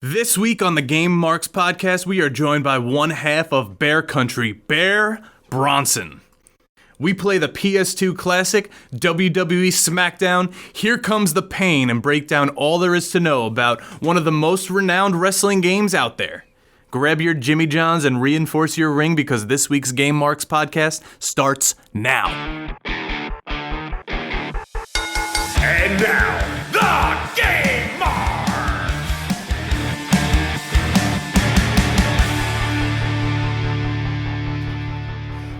This week on the Game Marks podcast, we are joined by one half of Bear Country, Bear Bronson. We play the PS2 classic, WWE Smackdown, Here Comes the Pain, and break down all there is to know about one of the most renowned wrestling games out there. Grab your Jimmy Johns and reinforce your ring because this week's Game Marks podcast starts now. And now, the Game Marks!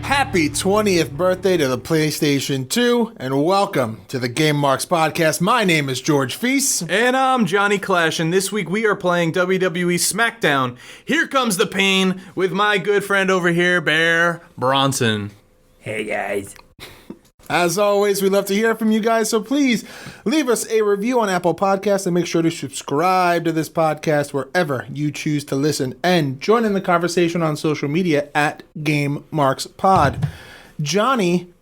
Happy 20th birthday to the PlayStation 2, and welcome to the Game Marks podcast. My name is George Feast. And I'm Johnny Clash, and this week we are playing WWE Smackdown, Here Comes the Pain, with my good friend over here, Bear Bronson. Hey guys. As always, we love to hear from you guys, so please leave us a review on Apple Podcasts and make sure to subscribe to this podcast wherever you choose to listen, and join in the conversation on social media at Game Marks Pod. Johnny.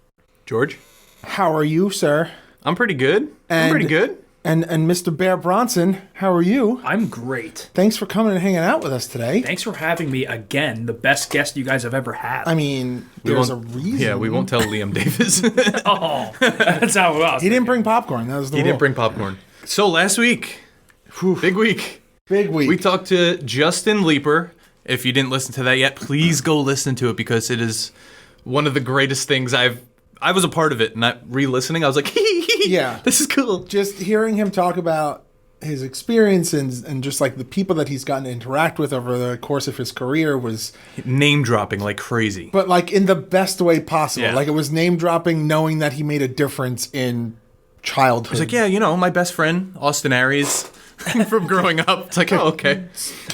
George? How are you, sir? I'm pretty good. And Mr. Bear Bronson, how are you? I'm great. Thanks for coming and hanging out with us today. Thanks for having me again, the best guest you guys have ever had. I mean, there's a reason. Yeah, we won't tell Liam Davis. Oh, that's how it was. He didn't bring popcorn. That was the rule. He didn't bring popcorn. So last week, big week. Big week. We talked to Justin Leeper. If you didn't listen to that yet, please go listen to it because it is one of the greatest things I was a part of it, and re-listening, I was like, yeah, this is cool. Just hearing him talk about his experience and just like the people that he's gotten to interact with over the course of his career was name dropping like crazy, but like in the best way possible. Yeah. Like it was name dropping, knowing that he made a difference in childhood. It's like, yeah, you know, my best friend Austin Aries from growing up. It's like, oh, okay.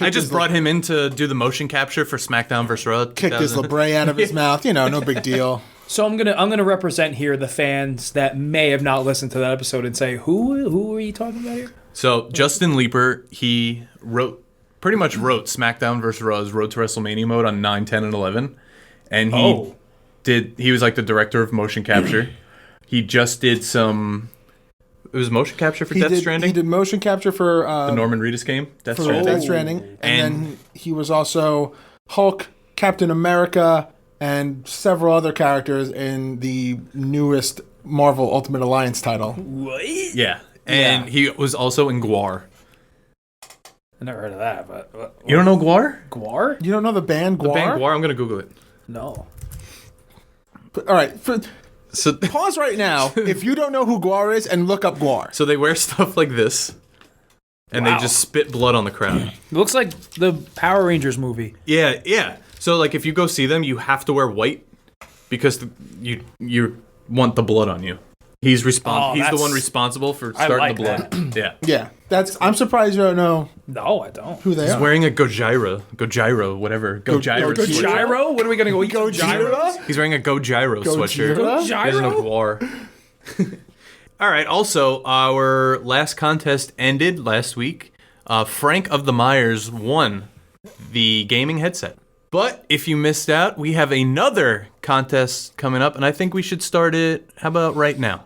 I just brought him in to do the motion capture for SmackDown vs. Raw. Kicked his labret out of his mouth. You know, no big deal. So I'm gonna represent here the fans that may have not listened to that episode and say, who are you talking about here? So Justin Leeper, he pretty much wrote SmackDown vs. Raw's Road to WrestleMania mode on 9, 10, and 11, and he was like the director of motion capture. He just did it was motion capture for Death Stranding. He did motion capture for the Norman Reedus game, Death Stranding. And then he was also Hulk, Captain America, and several other characters in the newest Marvel Ultimate Alliance title. What? Yeah. And he was also in Gwar. I never heard of that, but... You don't know Gwar? Gwar? You don't know the band Gwar? The band Gwar? I'm going to Google it. No. All right. So pause right now if you don't know who Gwar is and look up Gwar. So they wear stuff like this, and they just spit blood on the crowd. It looks like the Power Rangers movie. Yeah. So like if you go see them, you have to wear white because you want the blood on you. He's he's the one responsible for starting the blood. Yeah. I'm surprised you don't know. No, I don't. Who they are. He's wearing a Gojira, whatever. Gojira. Gyro? What are we gonna go? Gojira? He's wearing a Gojira sweatshirt. Gojira? He doesn't know Gwar. All right. Also, our last contest ended last week. Frank of the Myers won the gaming headset. But if you missed out, we have another contest coming up, and I think we should start it. How about right now?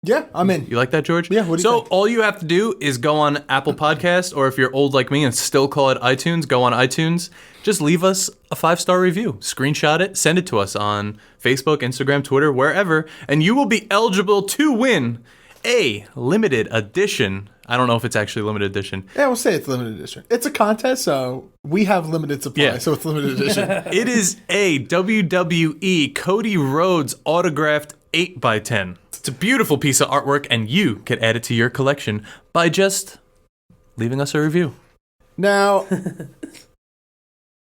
Yeah, I'm in. You like that, George? Yeah, what do you think? All you have to do is go on Apple Podcasts, or if you're old like me and still call it iTunes, go on iTunes. Just leave us a 5-star review. Screenshot it, send it to us on Facebook, Instagram, Twitter, wherever, and you will be eligible to win a limited edition. I don't know if it's actually limited edition. Yeah, we'll say it's limited edition. It's a contest, so we have limited supply, so it's limited edition. It is a WWE Cody Rhodes autographed 8x10. It's a beautiful piece of artwork, and you can add it to your collection by just leaving us a review. Now,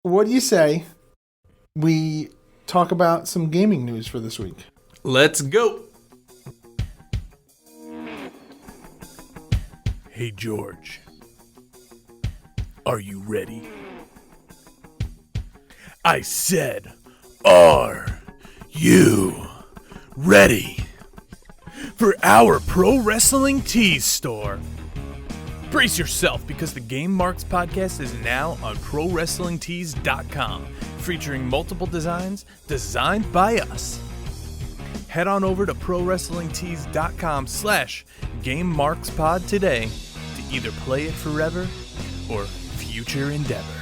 what do you say we talk about some gaming news for this week? Let's go. Hey George, are you ready? I said, are you ready for our Pro Wrestling Tees store? Brace yourself because the Game Marks podcast is now on ProWrestlingTees.com, featuring multiple designs designed by us. Head on over to ProWrestlingTees.com/GameMarksPod today to either play it forever or future endeavor.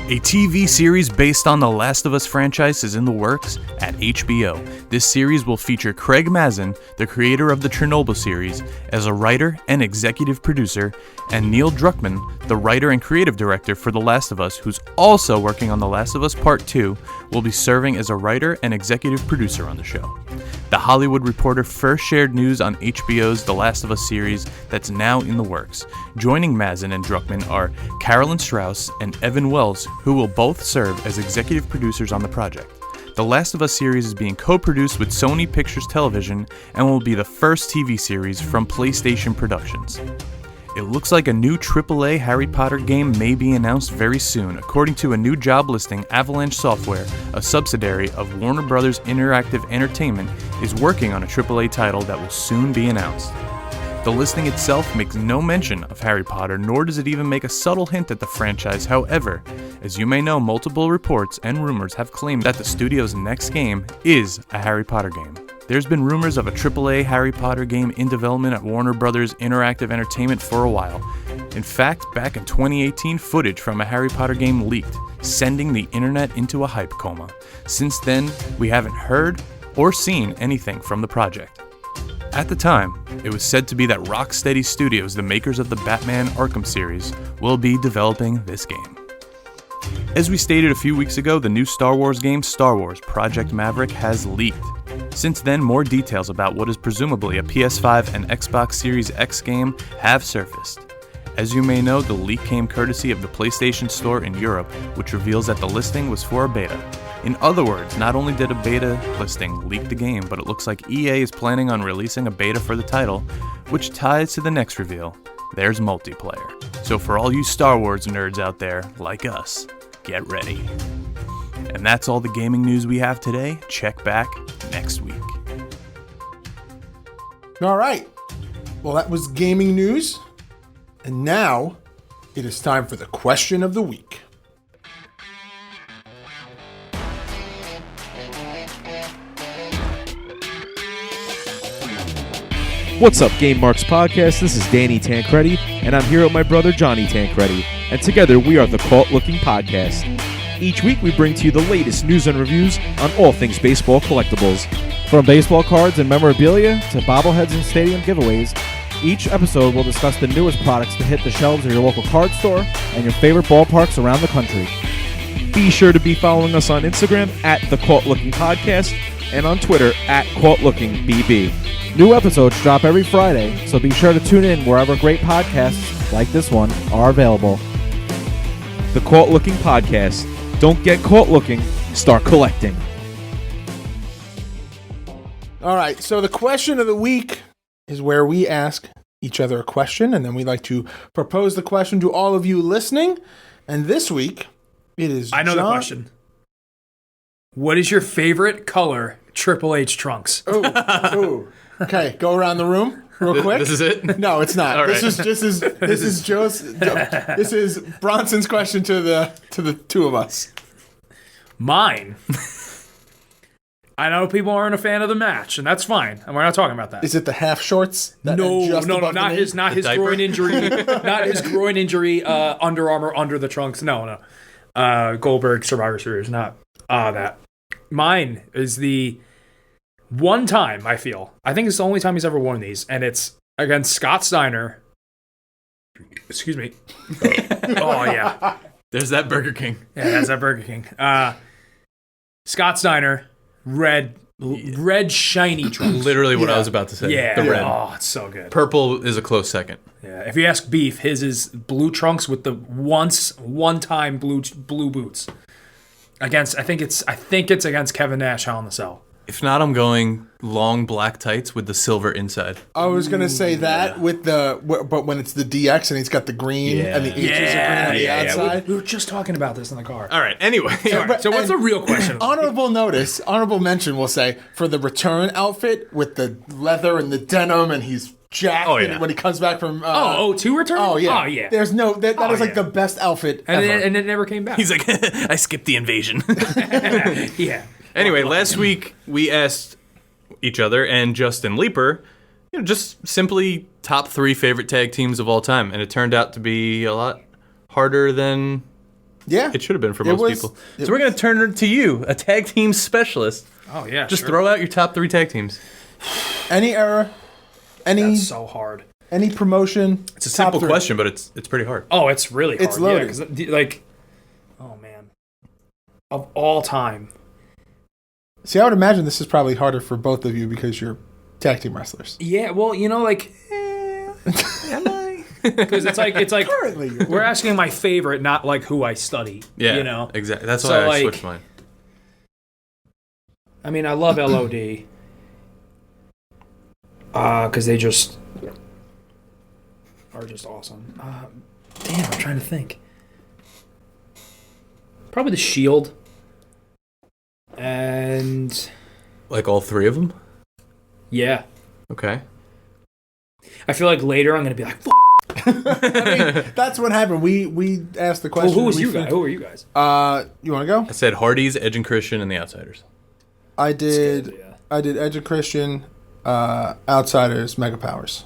A TV series based on the Last of Us franchise is in the works at HBO. This series will feature Craig Mazin, the creator of the Chernobyl series, as a writer and executive producer, and Neil Druckmann, the writer and creative director for The Last of Us, who's also working on The Last of Us Part 2, will be serving as a writer and executive producer on the show. The Hollywood Reporter first shared news on HBO's The Last of Us series that's now in the works. Joining Mazin and Druckmann are Carolyn Strauss and Evan Wells, who will both serve as executive producers on the project. The Last of Us series is being co-produced with Sony Pictures Television and will be the first TV series from PlayStation Productions. It looks like a new AAA Harry Potter game may be announced very soon. According to a new job listing, Avalanche Software, a subsidiary of Warner Bros. Interactive Entertainment, is working on a AAA title that will soon be announced. The listing itself makes no mention of Harry Potter, nor does it even make a subtle hint at the franchise. However, as you may know, multiple reports and rumors have claimed that the studio's next game is a Harry Potter game. There's been rumors of a AAA Harry Potter game in development at Warner Bros. Interactive Entertainment for a while. In fact, back in 2018, footage from a Harry Potter game leaked, sending the internet into a hype coma. Since then, we haven't heard or seen anything from the project. At the time, it was said to be that Rocksteady Studios, the makers of the Batman Arkham series, will be developing this game. As we stated a few weeks ago, the new Star Wars game, Star Wars Project Maverick, has leaked. Since then, more details about what is presumably a PS5 and Xbox Series X game have surfaced. As you may know, the leak came courtesy of the PlayStation Store in Europe, which reveals that the listing was for a beta. In other words, not only did a beta listing leak the game, but it looks like EA is planning on releasing a beta for the title, which ties to the next reveal. There's multiplayer. So for all you Star Wars nerds out there, like us, get ready. And that's all the gaming news we have today. Check back next week. All right. Well, that was gaming news. And now it is time for the question of the week. What's up, Game Marks Podcast? This is Danny Tancredi, and I'm here with my brother Johnny Tancredi, and together we are the Cult Looking Podcast. Each week we bring to you the latest news and reviews on all things baseball collectibles. From baseball cards and memorabilia to bobbleheads and stadium giveaways, each episode will discuss the newest products to hit the shelves of your local card store and your favorite ballparks around the country. Be sure to be following us on Instagram at the Cult Looking Podcast and on Twitter at CultLookingBB. New episodes drop every Friday, so be sure to tune in wherever great podcasts, like this one, are available. The Cult Looking Podcast. Don't get caught looking, start collecting. All right. So the question of the week is where we ask each other a question, and then we like to propose the question to all of you listening. And this week, it is I know the question. What is your favorite color Triple H trunks? Oh. Okay, go around the room real quick. This is it? No, it's not. All right. This is Joe's. This is Bronson's question to the two of us. Mine. I know people aren't a fan of the match, and that's fine. And we're not talking about that. Is it the half shorts? That No, are just above the not knee? his diaper? groin injury, not his groin injury. Under Armour under the trunks. No. Goldberg Survivor Series, not that. Mine is the one time I think it's the only time he's ever worn these, and it's against Scott Steiner. Excuse me. Oh yeah, There's that Burger King. yeah, that's that Burger King. Scott Steiner, red shiny trunks. Literally what I was about to say. Yeah. The red. Oh, it's so good. Purple is a close second. Yeah. If you ask Beef, his is blue trunks with the one-time blue boots. Against, I think it's against Kevin Nash Hell in the Cell. If not, I'm going long black tights with the silver inside. I was gonna say that with but when it's the DX and he's got the green and the H's are green on the outside. We were just talking about this in the car. All right. Anyway. So what's the real question? Honorable mention, we'll say, for the return outfit with the leather and the denim, and he's Jack Oh, yeah. when he comes back from. two return? Oh yeah. Oh yeah. There's no that Oh, is like yeah. the best outfit and ever. it never came back. He's like, I skipped the invasion. yeah. Anyway, last week we asked each other and Justin Leeper, just simply top 3 favorite tag teams of all time, and it turned out to be a lot harder than yeah, it should have been for It most was- people. it So we're gonna turn it to you, a tag team specialist. Oh yeah. Just sure. throw out your top 3 tag teams. any era, any That's so hard. any promotion. It's a top simple 3. question, but it's pretty hard. Oh, it's really hard. It's loaded. Yeah, 'cause, like, oh man, of all time. See, I would imagine this is probably harder for both of you because you're tag team wrestlers. Yeah, well, like, because it's like Currently, you're- we're asking my favorite, not like who I study. Yeah, exactly. That's So, why I like- switched mine. I mean, I love LOD. Because they just are just awesome. Damn, I'm trying to think. Probably the Shield. And Like all 3 of them? yeah, Okay. I feel like later I'm gonna be like, F-. I mean, that's what happened. We asked the Well, question. who was we you guys? fin- Who were you guys? You want to go? I said Hardys, Edge and Christian, and the Outsiders. I did. Skilled, yeah. I did Edge and Christian, Outsiders, Mega Powers.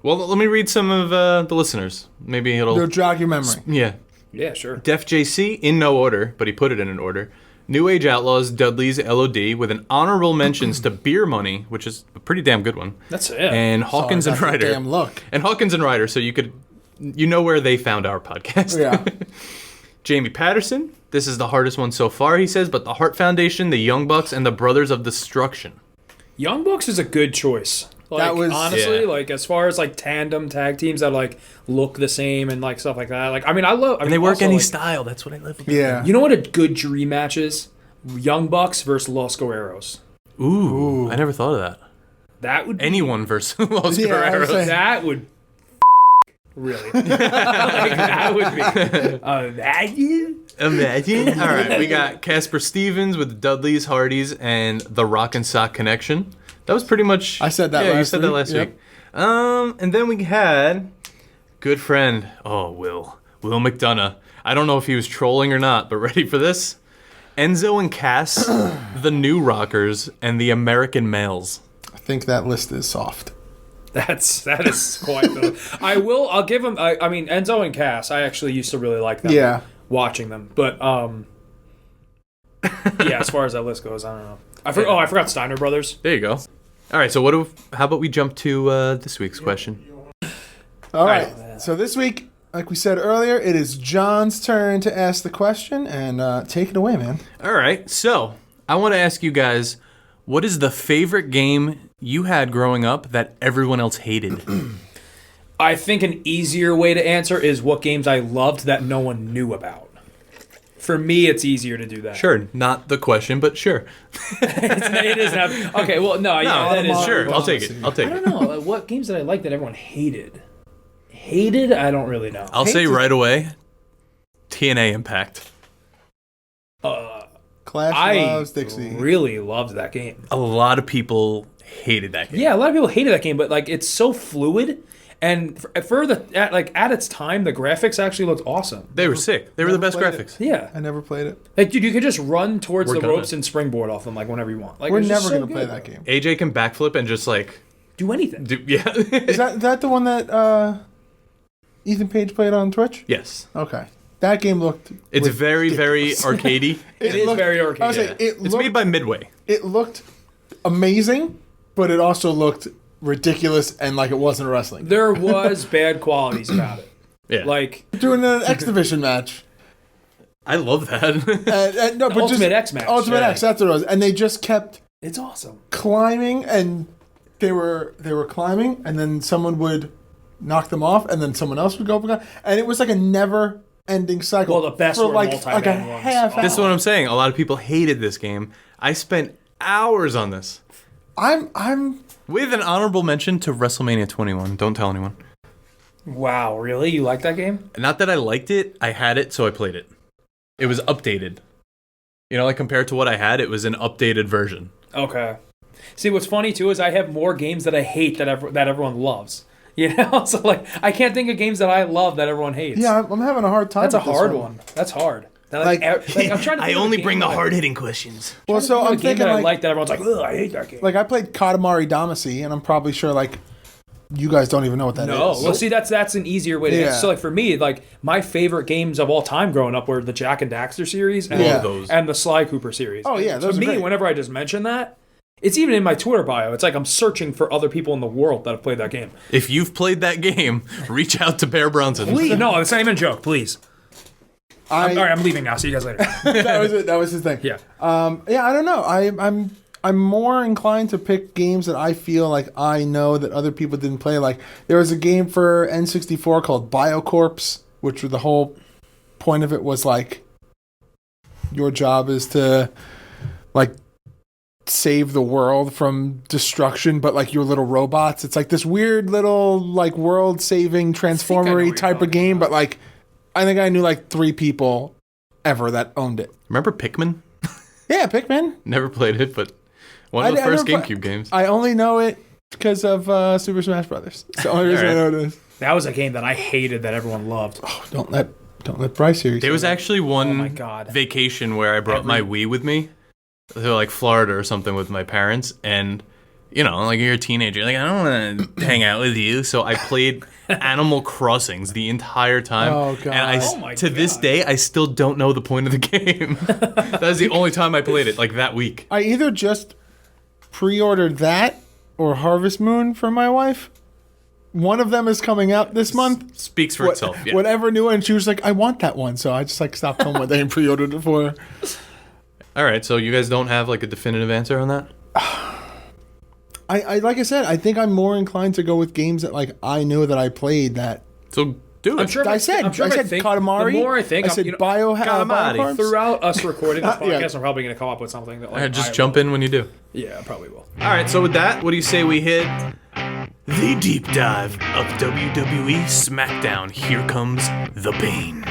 Well, let me read some of the listeners. Maybe They'll it'll... jog your memory. Yeah. Yeah, sure. Def JC, in no order, but he put it in an order. New Age Outlaws, Dudley's, LOD, with an honorable mentions to Beer Money, which is a pretty damn good one. That's it. And Hawkins Sorry, and that's a Ryder. Damn look. And Hawkins and Ryder, so you know where they found our podcast. Yeah. Jamie Patterson, this is the hardest one so far, he says, but the Hart Foundation, the Young Bucks, and the Brothers of Destruction. Young Bucks is a good choice. Like, That was- honestly, Yeah. like as far as like tandem tag teams that like look the same and like stuff like that. Like, I mean, I love. I mean, And they work also, any like, style, that's what I live for. Yeah. You know what a good dream match is? Young Bucks versus Los Guerreros. Ooh, I never thought of that. That would be, Anyone versus Los Yeah, I was Guerreros. saying- that would really like, that would be Imagine. All right, we got Casper Stevens with Dudley's, Hardys, and the Rock and Sock Connection. That was pretty much. I said that Yeah, you last said that week. last Yep. week. And then we had good friend. Oh, Will McDonough. I don't know if he was trolling or not, but ready for this? Enzo and Cass, the New Rockers, and the American Males. I think that list is soft. that is quite the. I'll give him. I mean, Enzo and Cass. I actually used to really like them. Yeah. Watching them, but yeah. As far as that list goes, I don't know. I forgot Steiner Brothers. There you go. All right, so how about we jump to this week's question? All right. So this week, like we said earlier, it is John's turn to ask the question, and take it away, man. All right, so I want to ask you guys, what is the favorite game you had growing up that everyone else hated? I think an easier way to answer is what games I loved that no one knew about. For me, it's easier to do that. Sure, not the question, but sure. It is not. Okay, well, no, yeah, that is Sure, I'll take it. I don't know. What games did I like that everyone hated? Hated? I don't really know. I'll say right away, TNA Impact. Clash I loves Dixie. really loved that game. A lot of people hated that game. Yeah, a lot of people hated that game, but like it's so fluid, and at its time, the graphics actually looked awesome. They were sick. They were the best played it. graphics. Yeah, I never played it. like dude, you could just run towards We're the gonna. ropes and springboard off them like whenever you want. Like We're it's just never so going to play good. that game. AJ can backflip and just like, Do anything. yeah. Is that the one that Ethan Page played on Twitch? Yes. Okay. That game looked... It's very, very ridiculous. arcadey. It is very I was arcade. saying, It's made by Midway. It looked amazing, but it also looked ridiculous and like it wasn't a wrestling. There was bad qualities about it. Yeah. Like Doing an X Division match. I love that. No, but Ultimate just, X match. Ultimate yeah. X, that's what it was. And they just kept it's awesome. climbing, and they were climbing, and then someone would knock them off, and then someone else would go up again. And it was like a never-ending cycle. Well, the best for were like a multi-man ones. half hour. This is what I'm saying. A lot of people hated this game. I spent hours on this. I'm With an honorable mention to WrestleMania 21. Don't tell anyone. Wow, really? You like that game? Not that I liked it. I had it, so I played it. It was updated. You know, like compared to what I had, it was an updated version. Okay. See, what's funny too is I have more games that I hate that everyone loves. You know, so like I can't think of games that I love that everyone hates. Yeah, I'm having a hard time. That's a with this hard one. That's hard. Like, I'm trying to. I only bring the hard-hitting questions. Well, so I'm thinking that I like, like that everyone's like, ugh, I hate that game. like I played Katamari Damacy, and I'm probably sure like you guys don't even know what that is. No, well, see, that's an easier way to Yeah. answer. So, like for me, like my favorite games of all time growing up were the Jack and Daxter series and, Yeah. and the Sly Cooper series. Oh, yeah, those to are me, great. whenever I just mention that, it's even in my Twitter bio. It's like I'm searching for other people in the world that have played that game. If you've played that game, reach out to Bear Bronson. Please, no, it's not even a joke. Please. All right, I, I'm leaving now. See you guys later. that was it. That was his thing. Yeah. Yeah, I don't know. I'm more inclined to pick games that I feel like I know that other people didn't play. Like there was a game for N64 called BioCorps, which the whole point of it was like your job is to like save the world from destruction, but like your little robots. It's like this weird little like world saving transformery type of game, but like I think I knew like 3 people ever that owned it. Remember Pikmin? Yeah, Pikmin. Never played it, but one of the I first never play- GameCube games. I only know it because of Super Smash Brothers. It's the only reason I know it is. That was a game that I hated that everyone loved. Don't let Bryce hear you. There was actually one Oh my God. vacation where I brought my Wii with me to like Florida or something with my parents, and you know, like you're a teenager, like I don't want to hang out with you, so I played Animal Crossings the entire time. Oh, God. And Oh, my to this God. day, I still don't know the point of the game. That was the only time I played it, like that week. I either just pre-ordered that or Harvest Moon for my wife. One of them is coming out this month. Speaks for itself. Yeah. Whatever new one, she was like, I want that one. So I just like stopped home one day and pre-ordered it for her. All right, so you guys don't have like a definitive answer on that? I like I said, I think I'm more inclined to go with games that like I know that I played that. So do it. I'm sure. I said think, Katamari. The more I think, I said Katamari. BioCorps. throughout us recording this podcast, Yeah. I'm probably going to come up with something that. Like, All right, just I jump in when you do. Yeah, I probably will. All right, so with that, what do you say we hit the deep dive of WWE Smackdown? Here comes the pain.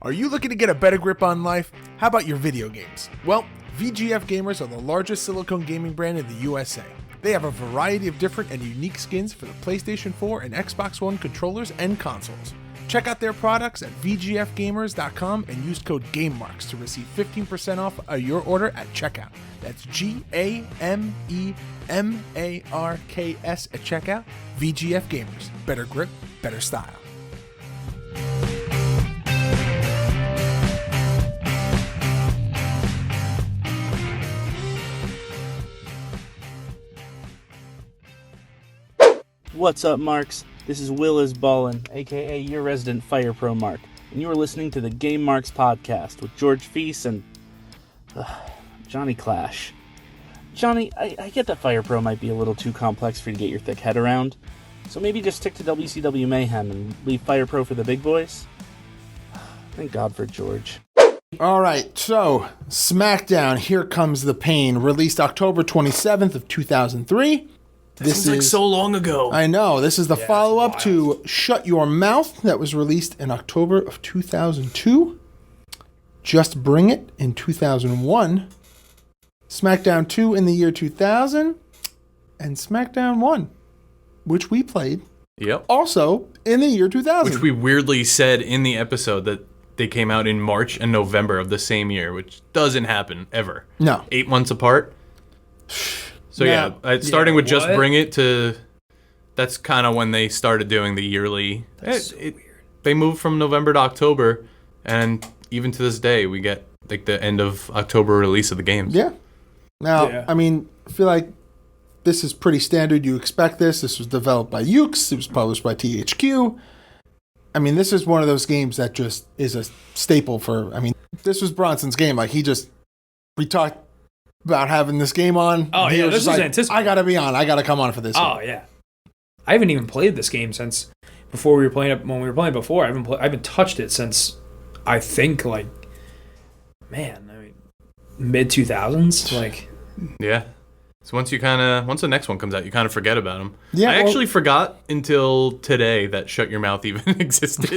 Are you looking to get a better grip on life? How about your video games? Well, VGF Gamers are the largest silicone gaming brand in the USA. They have a variety of different and unique skins for the PlayStation 4 and Xbox One controllers and consoles. Check out their products at vgfgamers.com and use code GameMarks to receive 15% off your order at checkout. That's GAMEMARKS at checkout. VGF Gamers. Better grip, better style. What's up, Marks? This is Willis Ballin, aka your resident Fire Pro Mark, and you are listening to the Game Marks podcast with George Feast and Johnny Clash. Johnny, I get that Fire Pro might be a little too complex for you to get your thick head around, so maybe just stick to WCW Mayhem and leave Fire Pro for the big boys? Thank God for George. All right, so Smackdown, Here Comes the Pain, released October 27th of 2003. This Seems like so long ago. I know. This is the follow-up to Shut Your Mouth that was released in October of 2002. Just Bring It in 2001. SmackDown 2 in the year 2000. And SmackDown 1, which we played, Yep. also in the year 2000. Which we weirdly said in the episode that they came out in March and November of the same year, which doesn't happen ever. No. 8 months apart. So Now- starting with Just what? Bring It to, that's kind of when they started doing the yearly. They moved from November to October, and even to this day, we get like the end of October release of the games. Yeah. Now, Yeah. I mean, I feel like this is pretty standard. You expect this. This was developed by Ukes. It was published by THQ. I mean, this is one of those games that just is a staple for, I mean, this was Bronson's game. Like, we talked about having this game on. Oh, He yeah, was this just was like, anticipated. I gotta be on. I gotta come on for this. Oh one. yeah, I haven't even played this game since before we were playing it. When we were playing before, I haven't touched it since I think like, man, I mean, mid 2000s. Like, Yeah. So once the next one comes out, you kind of forget about them. Yeah, I actually forgot until today that Shut Your Mouth even existed.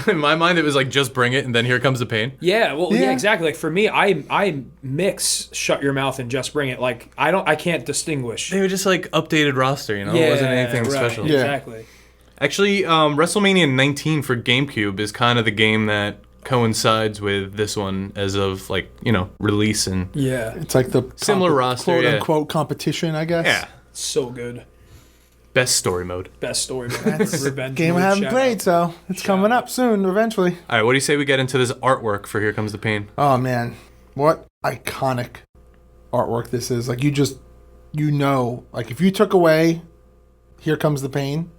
In my mind, it was like just bring it, and then Here Comes the Pain. Yeah, well, Yeah. yeah, exactly. Like for me, I mix Shut Your Mouth and Just Bring It. Like I can't distinguish. They were just like updated roster, you know. It wasn't anything right, special. Yeah. Exactly. Actually, WrestleMania 19 for GameCube is kind of the game that coincides with this one as of like release and Yeah, It's like the Similar roster, quote yeah. unquote competition, I guess. yeah, so good. best story mode. Best story. Revenge. Game I mode, haven't shout played, out. so it's coming up soon, eventually. All right, what do you say we get into this artwork for Here Comes the Pain? Oh man, what iconic artwork this is! Like like if you took away Here Comes the Pain,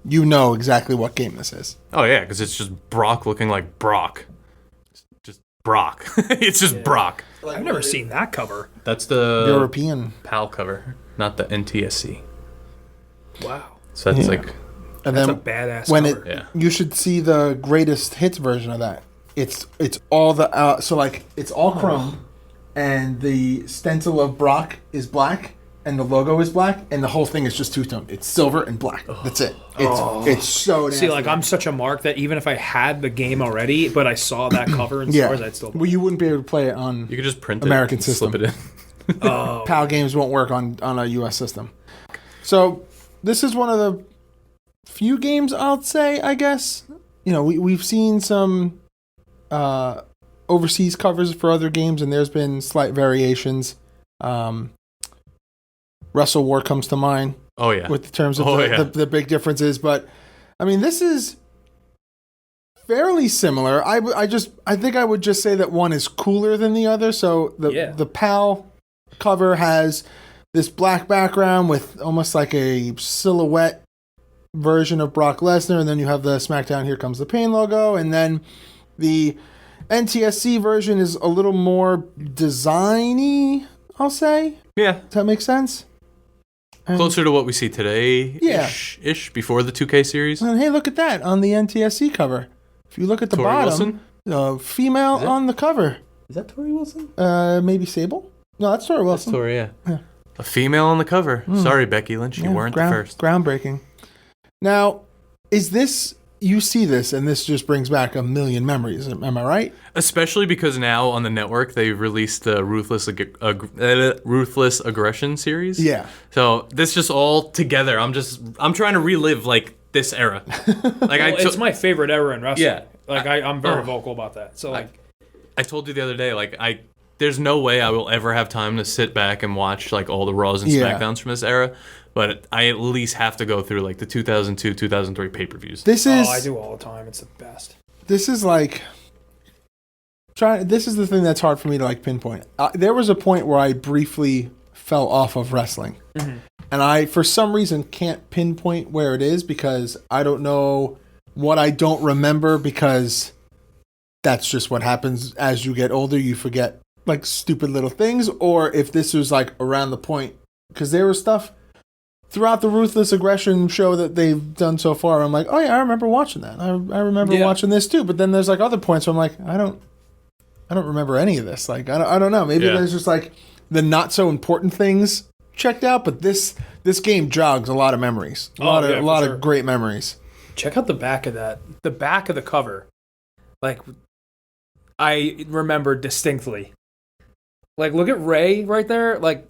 you know exactly what game this is. Oh yeah, because it's just Brock looking like Brock. Just Brock. It's just Brock. I've never seen that cover. That's the European, PAL cover, not the NTSC. Wow, So that's Yeah. like and that's then a badass when cover. Yeah. you should see the greatest hits version of that. It's all the so like it's all chrome, and the stencil of Brock is black, and the logo is black, and the whole thing is just two-tone. It's silver and black. That's it. It's so nasty. See, like I'm such a mark that even if I had the game already, but I saw that cover in stores, I'd still. Well, you wouldn't be able to play it on you could just print American it, system. slip it in. PAL games won't work on a US system. So this is one of the few games I'll say, I guess. We've seen some overseas covers for other games, and there's been slight variations. Wrestle War comes to mind Oh yeah. with the terms of Oh, yeah. the big differences, but I mean this is fairly similar. I think I would just say that one is cooler than the other. So the PAL cover has this black background with almost like a silhouette version of Brock Lesnar, and then you have the Smackdown Here Comes the Pain logo, and then the NTSC version is a little more designy, I'll say. Yeah. Does that make sense? Closer to what we see today. Yeah. Ish before the 2K series. And hey, look at that on the NTSC cover. If you look at the Tori bottom, Wilson? female on the cover. Is that Tori Wilson? Maybe Sable? No, that's Tori Wilson. Tori, yeah. A female on the cover. Sorry, Becky Lynch, you weren't the first. Groundbreaking. Now, is this... You see this, and this just brings back a million memories. Am I right? Especially because now on the network they released the Ruthless Aggression series. Yeah. So this just all together. I'm trying to relive like this era. Like It's my favorite era in wrestling. Yeah. Like I'm very vocal about that. So like, I told you the other day, like there's no way I will ever have time to sit back and watch like all the Raws and Yeah. Smackdowns from this era. But I at least have to go through like the 2002, 2003 pay-per-views. This is... I do all the time. It's the best. This is like... This is the thing that's hard for me to like pinpoint. There was a point where I briefly fell off of wrestling. Mm-hmm. And I, for some reason, can't pinpoint where it is because I don't know what I don't remember, because that's just what happens as you get older. You forget like stupid little things, or if this was like around the point, because there was stuff throughout the Ruthless Aggression show that they've done so far. I'm like, oh yeah, I remember watching that. I remember watching this too. But then there's like other points where I'm like, I don't remember any of this. Like, I don't know. Maybe there's just like the not so important things checked out, but this game jogs a lot of memories. A lot of great memories. Check out the back of that. The back of the cover. Like, I remember distinctly. Like, look at Ray right there. Like,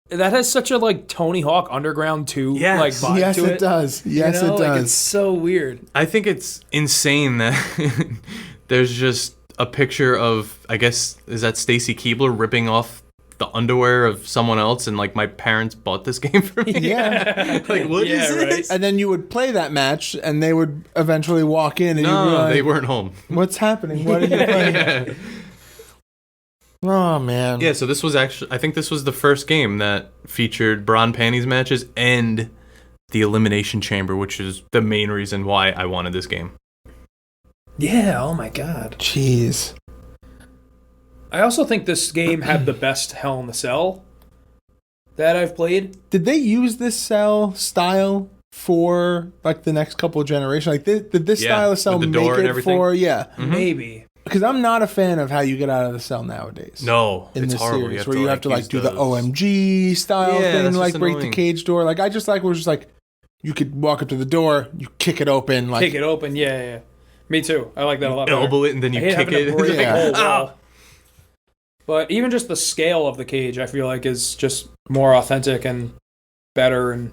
that has such a like Tony Hawk Underground 2 like vibe Yes, to it does. Yes, it does. Like, it's so weird. I think it's insane that there's just a picture of, I guess, is that Stacy Keibler ripping off the underwear of someone else, and like my parents bought this game for me. Yeah. Like, what is this? And then you would play that match, and they would eventually walk in, and you'd be No, like, they weren't home. what's happening? What are you playing? Yeah. Oh, man. Yeah, so this was actually, I think this was the first game that featured bra and panties matches and the Elimination Chamber, which is the main reason why I wanted this game. Yeah, oh my god. Jeez. I also think this game had the best Hell in the Cell that I've played. Did they use this cell style for like the next couple of generations? Like, did this style of cell with the make door and it everything? for? Yeah. Maybe. because I'm not a fan of how you get out of the cell nowadays. No, in it's this horrible. series, where you have to use do the those- OMG style Yeah, thing, that's like just break annoying. the cage door. Like I just like was just like you could walk up to the door, you kick it open, like Kick it open. Yeah. Me too. I like that a lot better. Elbow it and then you I hate kick having to it. break Yeah. a whole wall. But even just the scale of the cage, I feel like is just more authentic and better, and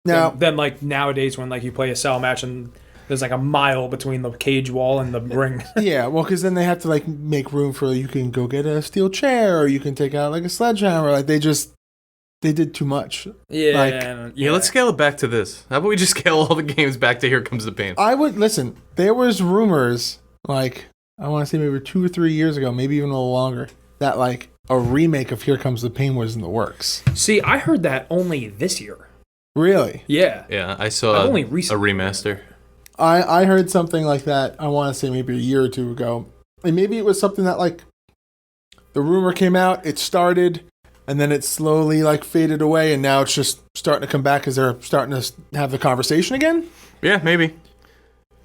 now. than like nowadays when like you play a cell match and there's like a mile between the cage wall and the ring. Yeah, well, because then they have to like make room for you can go get a steel chair or you can take out like a sledgehammer. Like they did too much. Yeah, Like- Yeah, let's scale it back to this. How about we just scale all the games back to Here Comes the Pain? I would listen. There was rumors like I want to say maybe 2 or 3 years ago, maybe even a little longer, that like a remake of Here Comes the Pain was in the works. See, I heard that only this year. Really? Yeah. Yeah, I saw I've only a recently remaster. I heard something like that. I want to say maybe a year or two ago, and maybe it was something that like the rumor came out, it started, and then it slowly like faded away, and now it's just starting to come back as they're starting to have the conversation again. Yeah, maybe.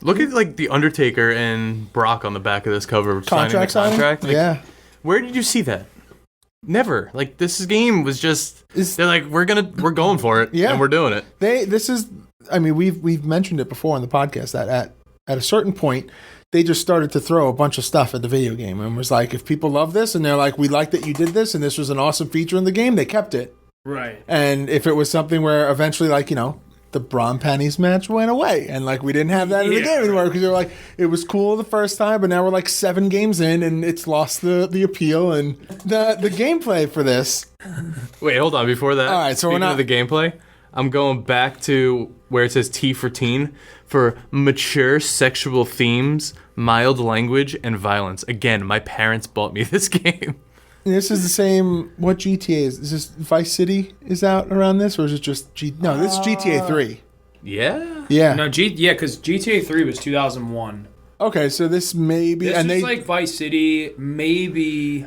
Look at like the Undertaker and Brock on the back of this cover. Contract signing signing? the contract. Like, Yeah. Where did you see that? Never. Like this game was just. Is- They're like we're going for it. Yeah. And we're doing it. This is, I mean, we've mentioned it before on the podcast that at a certain point they just started to throw a bunch of stuff at the video game and was like, if people love this and they're like, we like that you did this and this was an awesome feature in the game, they kept it. Right. And if it was something where eventually, like, you know, the Braun panties match went away and like we didn't have that in the game anymore because they were like, it was cool the first time, but now we're like 7 games in and it's lost the appeal and the gameplay for this. Wait, hold on. Before that, All right, so we're speaking not- of the gameplay. I'm going back to where it says T for teen for mature sexual themes, mild language, and violence. Again, my parents bought me this game. And this is the same. What GTA is? Is this Vice City is out around this, or is it just No, this is GTA 3. Yeah. Yeah. No, because GTA 3 was 2001. Okay, so this may be, This and is they like Vice City, maybe.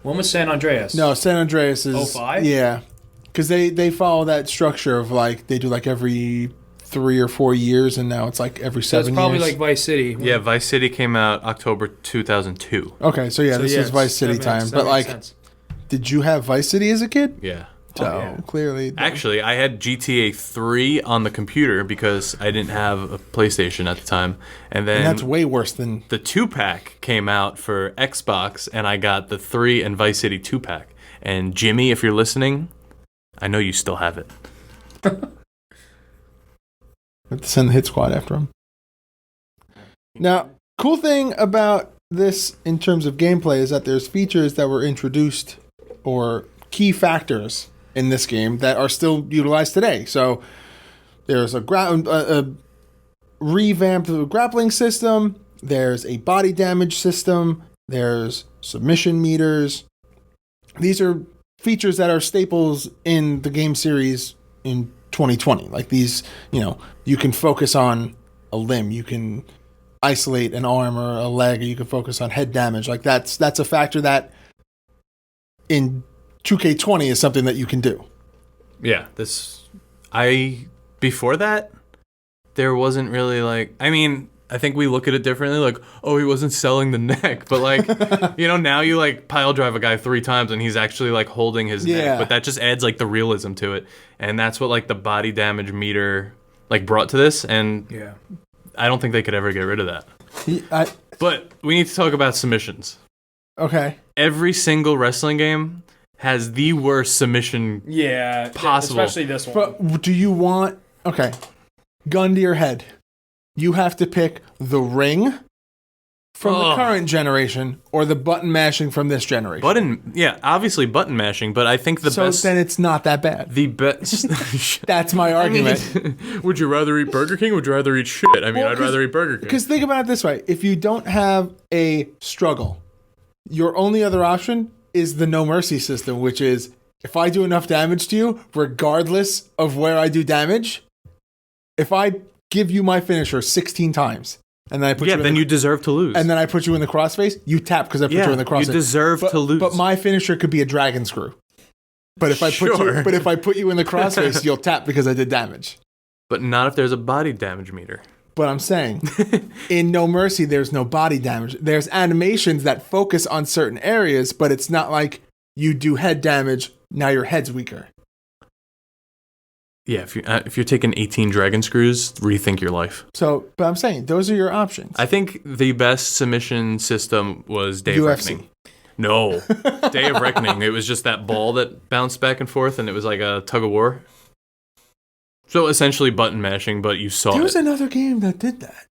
When was San Andreas? no San Andreas is 05? Yeah, because they follow that structure of like they do like every 3 or 4 years, and now it's like every So 7 it's probably years. like Vice City. Yeah, Vice City came out October 2002. Okay, so yeah, So, this yeah, is Vice City that time. makes- But that like, makes sense. did you have Vice City as a kid? Yeah. So clearly, Actually, I had GTA 3 on the computer because I didn't have a PlayStation at the time. And then and that's way worse than. the 2-pack came out for Xbox, and I got the 3 and Vice City 2-pack. And Jimmy, if you're listening, I know you still have it. Have to send the hit squad after him. Now, cool thing about this in terms of gameplay is that there's features that were introduced or key factors in this game that are still utilized today. So there's a revamped grappling system, there's a body damage system, there's submission meters. These are features that are staples in the game series in 2020. Like these, you know, you can focus on a limb, you can isolate an arm or a leg, or you can focus on head damage. Like that's a factor that in 2K20 is something that you can do. Yeah, before that, there wasn't really like, I mean, I think we look at it differently, like, oh, he wasn't selling the neck, but like, you know, now you like pile drive a guy 3 times and he's actually like holding his neck, but that just adds like the realism to it, and that's what like the body damage meter like brought to this, and Yeah. I don't think they could ever get rid of that. But we need to talk about submissions. Okay. Every single wrestling game has the worst submission. Yeah. Possible. Especially this one. But do you want, okay, gun to your head. You have to pick the ring from the current generation or the button mashing from this generation. Obviously button mashing, but I think the so best. then it's not that bad. The best. That's my argument. Would you rather eat Burger King or would you rather eat shit? I mean, I'd rather eat Burger King. Because think about it this way. If you don't have a struggle, your only other option is the no mercy system, which is if I do enough damage to you, regardless of where I do damage, if I give you my finisher 16 times, and then I put you deserve to lose. and then I put you in the crossface, you tap because I put you in the crossface. You deserve to lose. But my finisher could be a dragon screw. But if I put you in the crossface, you'll tap because I did damage. But not if there's a body damage meter. But I'm saying, in No Mercy, there's no body damage. There's animations that focus on certain areas, but it's not like you do head damage, now your head's weaker. Yeah, if you're taking 18 dragon screws, rethink your life. So, but I'm saying, those are your options. I think the best submission system was Day of UFC. Reckoning. No, Day of Reckoning. It was just that ball that bounced back and forth, and it was like a tug of war. So essentially button mashing, but you saw There was it. another game that did that.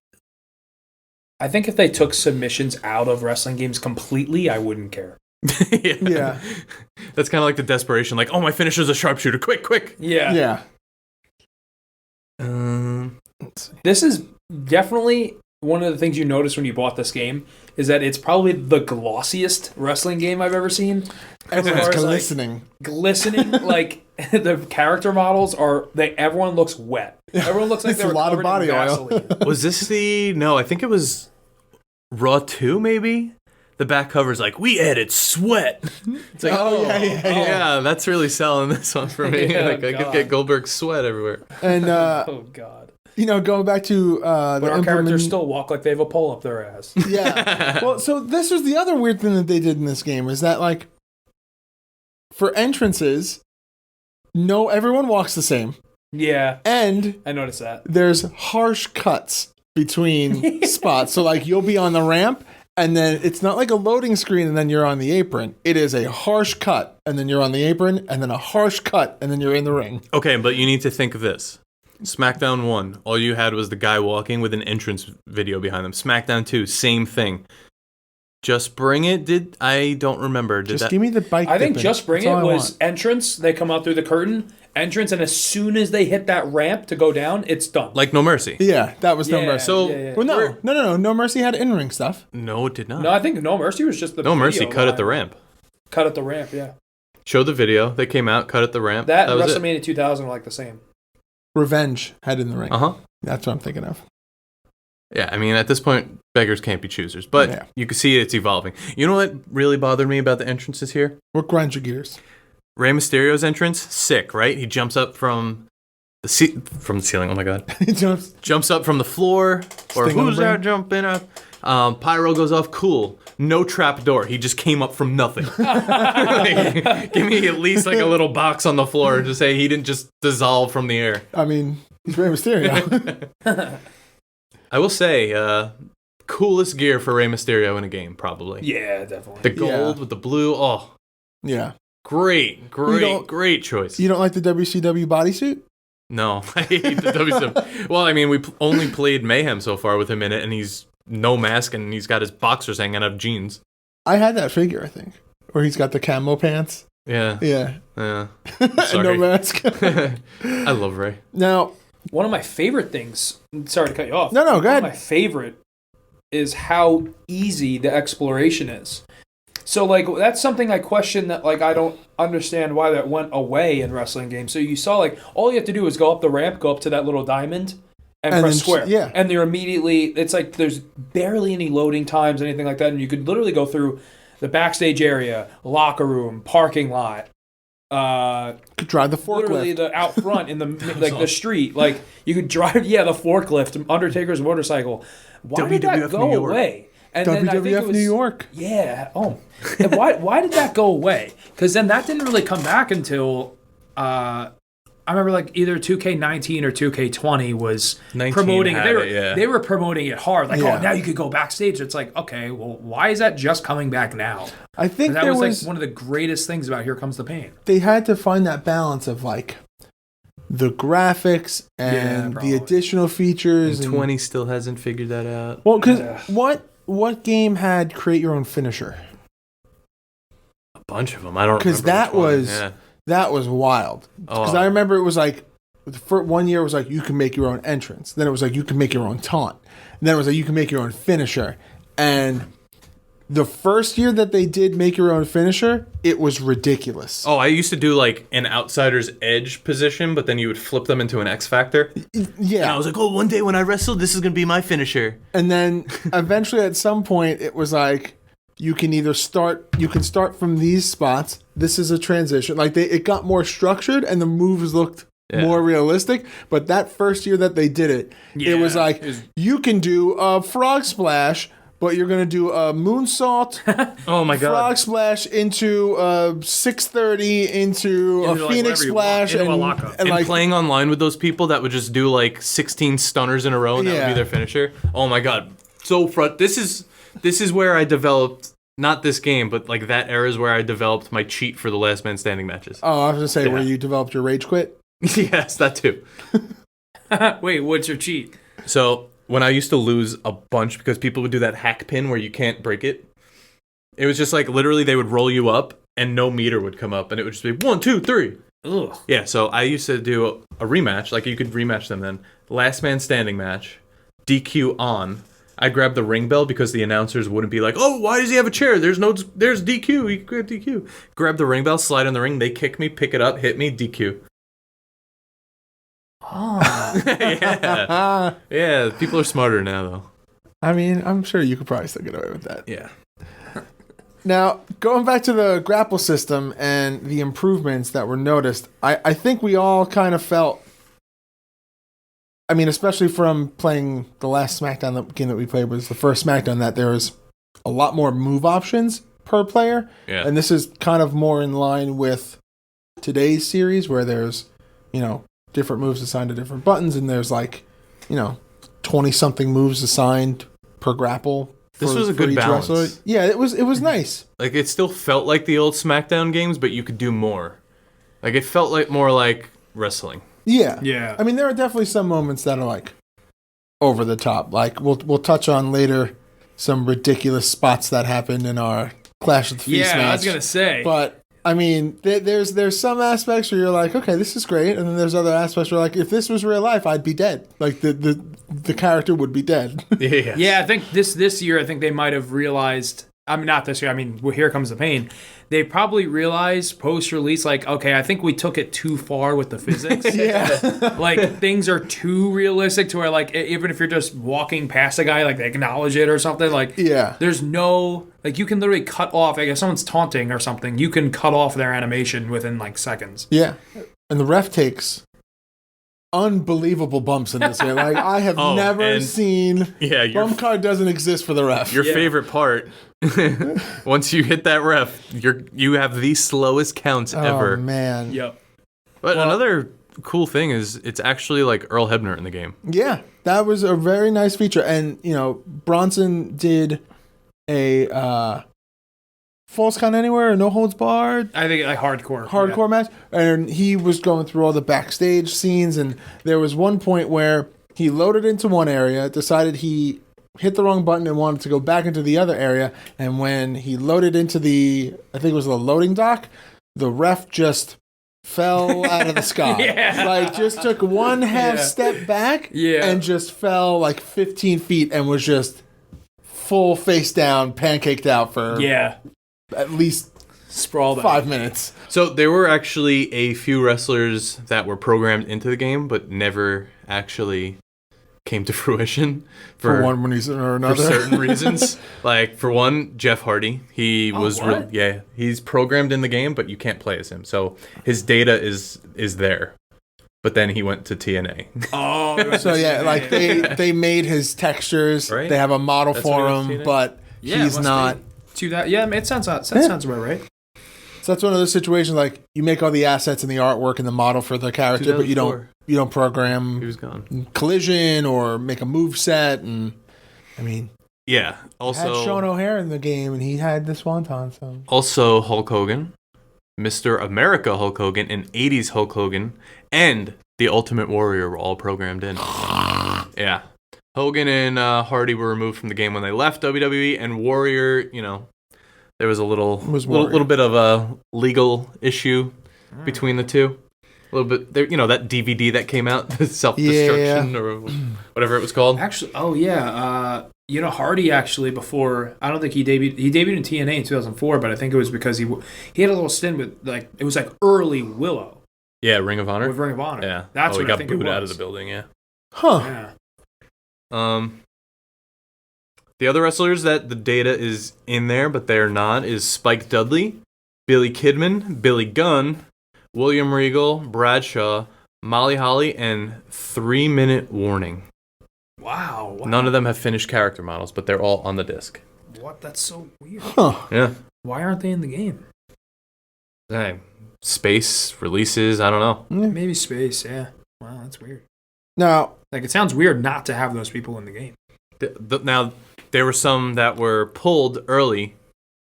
I think if they took submissions out of wrestling games completely, I wouldn't care. Yeah. That's kind of like the desperation, like, oh, my finisher's a sharpshooter. Quick. Yeah. Yeah. This is definitely one of the things you notice when you bought this game is that it's probably the glossiest wrestling game I've ever seen. Everyone's far as, glistening. Glistening, like the character models are. Everyone looks wet. Everyone looks like It's they're a lot of covered in body oil. Vaseline. Was this no, I think it was Raw 2, maybe? The back cover's like, we added sweat. It's like, yeah, that's really selling this one for me. Yeah, like, I could get Goldberg's sweat everywhere. And, Oh God! going back to But our characters still walk like they have a pole up their ass. Yeah. Well, so this was the other weird thing that they did in this game is that, like, for entrances, everyone walks the same. Yeah, And I noticed that. there's harsh cuts between spots. So, like, you'll be on the ramp, and then it's not like a loading screen and then you're on the apron. It is a harsh cut, and then you're on the apron, and then a harsh cut, and then you're in the ring. Okay, but you need to think of this. Smackdown 1, all you had was the guy walking with an entrance video behind them. Smackdown 2, same thing. Just Bring It, I don't remember. Just give me the bike. I think dipping. Just Bring That's It all I was want. entrance. They come out through the curtain, entrance, and as soon as they hit that ramp to go down, it's done. Like No Mercy. Yeah, that was No Yeah, Mercy. So- yeah, yeah. Well, no. No Mercy had in-ring stuff. No, it did not. No, I think No Mercy was just the No Mercy video cut at line. the ramp. Cut at the ramp, yeah. Showed the video. They came out, cut at the ramp. That and was it. WrestleMania 2000 were like the same. Revenge had in the ring. Uh-huh. That's what I'm thinking of. Yeah, I mean, at this point, beggars can't be choosers. But Yeah. you can see it's evolving. You know what really bothered me about the entrances here? What grinds your gears? Rey Mysterio's entrance, sick, right? He jumps up from the ceiling. Oh my god, He jumps. jumps up from the floor. Or Sting on who's the that brain. jumping up? Pyro goes off. Cool. No trap door. He just came up from nothing. Like, give me at least like a little box on the floor to say he didn't just dissolve from the air. I mean, he's Rey Mysterio. I will say, coolest gear for Rey Mysterio in a game, probably. Yeah, definitely. The gold with the blue. Oh, Yeah. great don't- choice. You don't like the WCW bodysuit? No, I hate the WCW. Well, I mean, we only played Mayhem so far with him in it, and he's no mask, and he's got his boxers hanging out of jeans. I had that figure, I think, where he's got the camo pants. Yeah, Yeah. yeah. And no Sorry. mask. I love Ray. Now, One of my favorite things, sorry to cut you off. No, go ahead. One of my favorite is how easy the exploration is. So, like, that's something I question that, like, I don't understand why that went away in wrestling games. So you saw, like, all you have to do is go up the ramp, go up to that little diamond, and press then square. yeah. And they're immediately, it's like there's barely any loading times, anything like that. And you could literally go through the backstage area, locker room, parking lot, could drive the literally forklift. the out front in the like the street. Like you could drive, the forklift, Undertaker's motorcycle. Why did that WWF go New York. away? And then I think it WWF was, New York. Yeah. Oh, and why did that go away? Because then that didn't really come back until I remember like either 2K19 or 2K20 was 19 promoting. had it, yeah. They were promoting it hard. Like, Yeah. oh, now you could go backstage. It's like, okay, well, why is that just coming back now? I think And that there was, was like one of the greatest things about Here Comes the Pain. they had to find that balance of like the graphics and the probably. additional features. And And 20 still hasn't figured that out. Well, because Yeah. what game had create your own finisher? A bunch of them. I don't remember. 'Cause that which one. was- Yeah. That was wild. Because Oh. I remember it was like, for 1 year it was like you can make your own entrance. Then it was like you can make your own taunt. And then it was like you can make your own finisher. And the first year that they did make your own finisher, it was ridiculous. Oh, I used to do like an outsider's edge position, but then you would flip them into an X Factor. And I Yeah. was like, oh, one day when I wrestle, this is going to be my finisher. And then eventually at some point it was like you can start from these spots. This is a transition. Like it got more structured and the moves looked more realistic. But that first year that they did it, it was like, you can do a frog splash, but you're going to do a moonsault, Oh my god. frog splash into 630 into a like Phoenix wherever you splash, want, into a and, lockup. and And like playing online with those people that would just do like 16 stunners in a row and that would Yeah. be their finisher. Oh my god. So this is where I developed, not this game, but like that era is where I developed my cheat for the last man standing matches. oh, I was going to say Yeah. where you developed your rage quit. Yes, that too. Wait, what's your cheat? So when I used to lose a bunch because people would do that hack pin where you can't break it, it was just like literally they would roll you up and no meter would come up and it would just be 1, 2, 3. Ugh. Yeah, so I used to do a rematch, like you could rematch them then. Last man standing match, DQ on. I grabbed the ring bell because the announcers wouldn't be like, "Oh, why does he have a chair? There's DQ. He grabbed DQ." Grab the ring bell, slide on the ring, they kick me, pick it up, hit me, DQ. Yeah. Yeah, people are smarter now though. I mean, I'm sure you could probably still get away with that. Yeah. Now, going back to the grapple system and the improvements that were noticed, I think we all kind of felt, I mean, especially from playing the last Smackdown game that we played was the first Smackdown, that there was a lot more move options per player. Yeah. And this is kind of more in line with today's series where there's, different moves assigned to different buttons and there's 20-something moves assigned per grapple. This was a good each balance. wrestler. Yeah, it was nice. Like it still felt like the old SmackDown games, but you could do more. Like it felt like more like wrestling. Yeah. Yeah. I mean, there are definitely some moments that are like over the top. Like we'll touch on later some ridiculous spots that happened in our Clash of the Feast match. I was gonna say. But I mean, there's some aspects where you're like, okay, this is great, and then there's other aspects where like, if this was real life, I'd be dead. Like the character would be dead. Yeah. Yeah, I think this year, I think they might have realized. I mean, not this year. I mean, well, here comes the pain. They probably realized post-release, like, okay, I think we took it too far with the physics. Yeah. Like, things are too realistic to where, like, even if you're just walking past a guy, like, they acknowledge it or something, like, Yeah. there's no, like, you can literally cut off, like, if someone's taunting or something, you can cut off their animation within, like, seconds. Yeah. And the ref takes unbelievable bumps in this game. Like, I have Oh, never and- seen... Yeah, Bump card doesn't exist for the ref. your Yeah. favorite part. Once you hit that ref, you have the slowest counts ever. Oh, man. Yep. But another cool thing is it's actually like Earl Hebner in the game. Yeah, that was a very nice feature. And, Bronson did a Falls Count Anywhere, No Holds Barred, I think, like, hardcore. hardcore match. And he was going through all the backstage scenes. And there was one point where he loaded into one area, decided he hit the wrong button and wanted to go back into the other area. And when he loaded into I think it was the loading dock, the ref just fell out of the sky. Yeah. Like, just took one half step back and just fell like 15 feet and was just full face down, pancaked out for Yeah. at least Sprawled out. 5 minutes. So there were actually a few wrestlers that were programmed into the game, but never actually came to fruition For one reason or for another. certain reasons. Like for one, Jeff Hardy, he was what? he's programmed in the game, but you can't play as him. So his data is there. But then he went to TNA. Oh, So yeah, like they made his textures. Right. They have a model That's for what it him, was, but Yeah, it he's must not. be. To that, yeah, it sounds sounds about right. So that's one of those situations like you make all the assets and the artwork and the model for the character, but you don't 2004. program He was gone. collision or make a move set. And I mean, Yeah. had Also, Sean O'Hare in the game, and he had the Swanton. So also Hulk Hogan, Mr. America Hulk Hogan, and 80s Hulk Hogan, and the Ultimate Warrior were all programmed in. Yeah. Hogan and Hardy were removed from the game when they left WWE, and Warrior, there was a little bit of a legal issue between the two. A little bit, there, that DVD that came out, the self-destruction or whatever it was called. Actually, oh yeah, Hardy actually before I don't think he debuted in TNA in 2004, but I think it was because he had a little stint with it was early Willow Yeah, Ring of Honor. with Ring of Honor. Yeah, that's he what got I think it booed was. out of the building. Yeah. huh? Yeah. The other wrestlers that the data is in there, but they're not, is Spike Dudley, Billy Kidman, Billy Gunn, William Regal, Bradshaw, Molly Holly, and 3-minute warning. Wow. None of them have finished character models, but they're all on the disc. What? That's so weird. Yeah. Why aren't they in the game? Hey, space releases, I don't know. Maybe space, yeah. Wow, that's weird. Now, Like, it sounds weird not to have those people in the game. Now, there were some that were pulled early,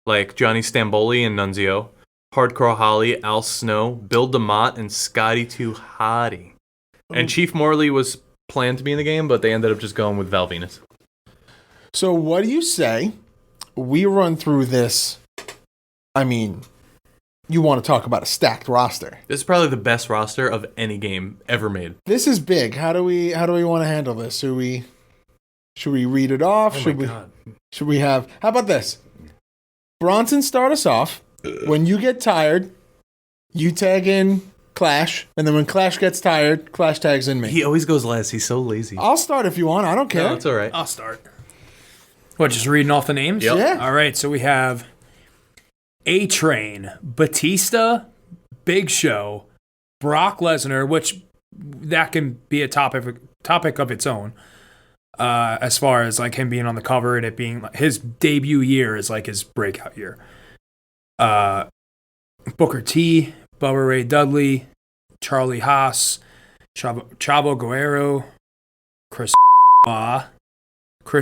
like Johnny Stamboli and Nunzio, Hardcore Holly, Al Snow, Bill DeMott, and Scotty Too Hottie. And Chief Morley was planned to be in the game, but they ended up just going with Val Venus. so what do you say we run through this? I mean, you want to talk about a stacked roster. This is probably the best roster of any game ever made. This is big. How do we want to handle this? Should we read it off? Oh should my we God. should we have how about this? Bronson, start us off. When you get tired, you tag in Clash, and then when Clash gets tired, Clash tags in me. He always goes last. He's so lazy. I'll start if you want. I don't care. No, it's all right. I'll start. What, just reading off the names? Yep. Yeah. All right, so we have A-Train, Batista, Big Show, Brock Lesnar, which that can be a topic of its own. As far as like him being on the cover and it being like, his debut year is like his breakout year. Booker T, Bubba Ray Dudley, Charlie Haas, Chavo Guerrero, Chris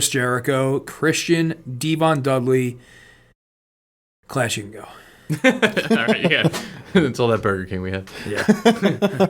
Jericho, Christian, Devon Dudley, Clash, you can go. All right, yeah. That's all that Burger King we had. Yeah.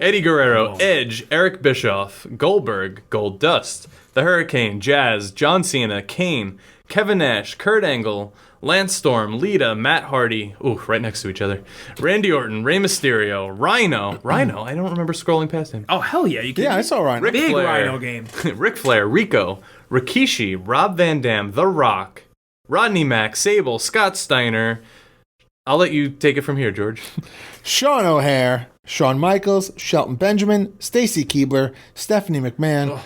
Eddie Guerrero, Edge, Eric Bischoff, Goldberg, Goldust, The Hurricane, Jazz, John Cena, Kane, Kevin Nash, Kurt Angle, Lance Storm, Lita, Matt Hardy, ooh, right next to each other, Randy Orton, Rey Mysterio, Rhino, I don't remember scrolling past him, Oh, hell yeah. You can. Yeah, I saw Ryan. Ric Big Flair. Rhino game. Ric Flair, Rico, Rikishi, Rob Van Dam, The Rock, Rodney Mack, Sable, Scott Steiner. I'll let you take it from here, George. Sean O'Hare, Shawn Michaels, Shelton Benjamin, Stacy Keibler, Stephanie McMahon,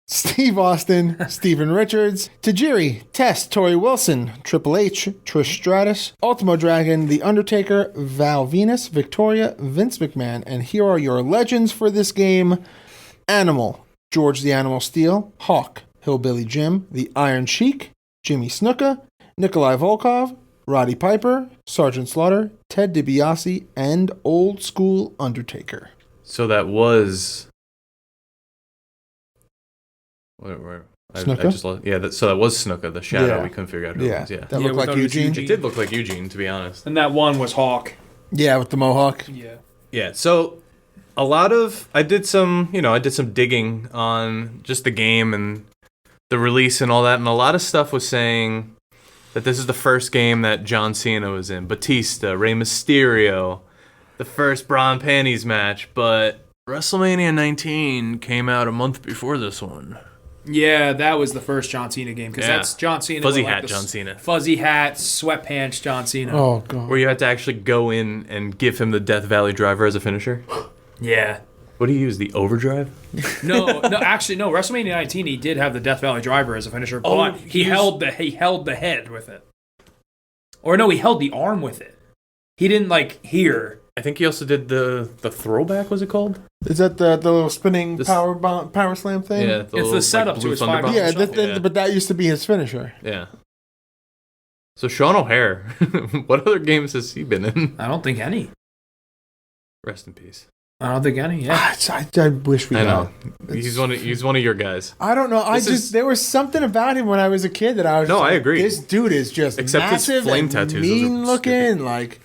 Steve Austin, Steven Richards, Tajiri, Tess, Tori Wilson, Triple H, Trish Stratus, Ultimo Dragon, The Undertaker, Val Venus, Victoria, Vince McMahon, and here are your legends for this game. Animal, George the Animal Steel, Hawk, Hillbilly Jim, The Iron Sheik, Jimmy Snuka, Nikolai Volkov, Roddy Piper, Sergeant Slaughter, Ted DiBiase, and Old School Undertaker. So that was... Where? I Snuka? just lost, yeah, so that was Snuka, the shadow. Yeah. We couldn't figure out who it was. Yeah. That Yeah, looked like without Eugene. It did look like Eugene, to be honest. And that one was Hawk. Yeah, with the mohawk. Yeah. Yeah, so I did some digging on just the game and the release and all that, and a lot of stuff was saying that this is the first game that John Cena was in, Batista, Rey Mysterio, the first bra and panties match, but WrestleMania 19 came out a month before this one. Yeah, that was the first John Cena game because Yeah. that's John Cena. Fuzzy with, like, hat the John Cena. Fuzzy hat, sweatpants John Cena. Oh, God. Where you had to actually go in and give him the Death Valley driver as a finisher. Yeah. What do you use, the overdrive? No, actually, no. WrestleMania 19, he did have the Death Valley driver as a finisher, but he held the head with it. Or no, he held the arm with it. He didn't here. I think he also did the throwback, was it called? Is that the little spinning This- power slam thing? Yeah, It's the setup to Blue his Thunder 5 bomb. Yeah, Shuffle. Yeah. but that used to be his finisher. Yeah. So Sean O'Hare, what other games has he been in? I don't think any. Rest in peace. I don't think any. Yeah. I wish we I had. know. He's one of your guys. I don't know. There was something about him when I was a kid that I was. No, just I like, agree. This dude is just Except his massive flame and tattoos, those are mean looking. stupid. Like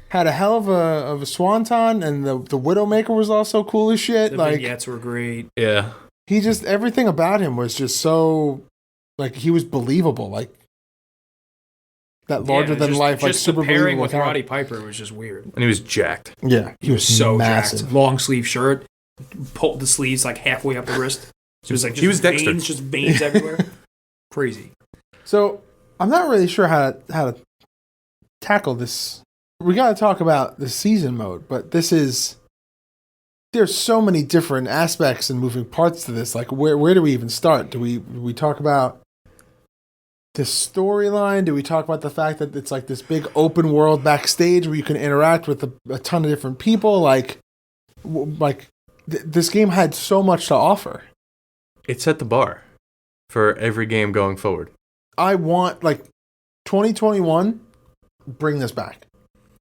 had a hell of a swanton, and the Widowmaker was also cool as shit. The like vignettes were great. Yeah. he just everything about him was just so like he was believable. Like that larger than life, like just super the pairing believable. with character. Roddy Piper was just weird. And he was jacked. Yeah, he was So massive. jacked. Long sleeve shirt, pulled the sleeves like halfway up the wrist. So it was like He was Dexter. veins, just veins everywhere. Crazy. So I'm not really sure how to tackle this. We got to talk about the season mode, but there's so many different aspects and moving parts to this. Like where do we even start? Do we talk about the storyline? Do we talk about the fact that it's like this big open world backstage where you can interact with a ton of different people? Like this game had so much to offer. It set the bar for every game going forward. I want 2021. Bring this back.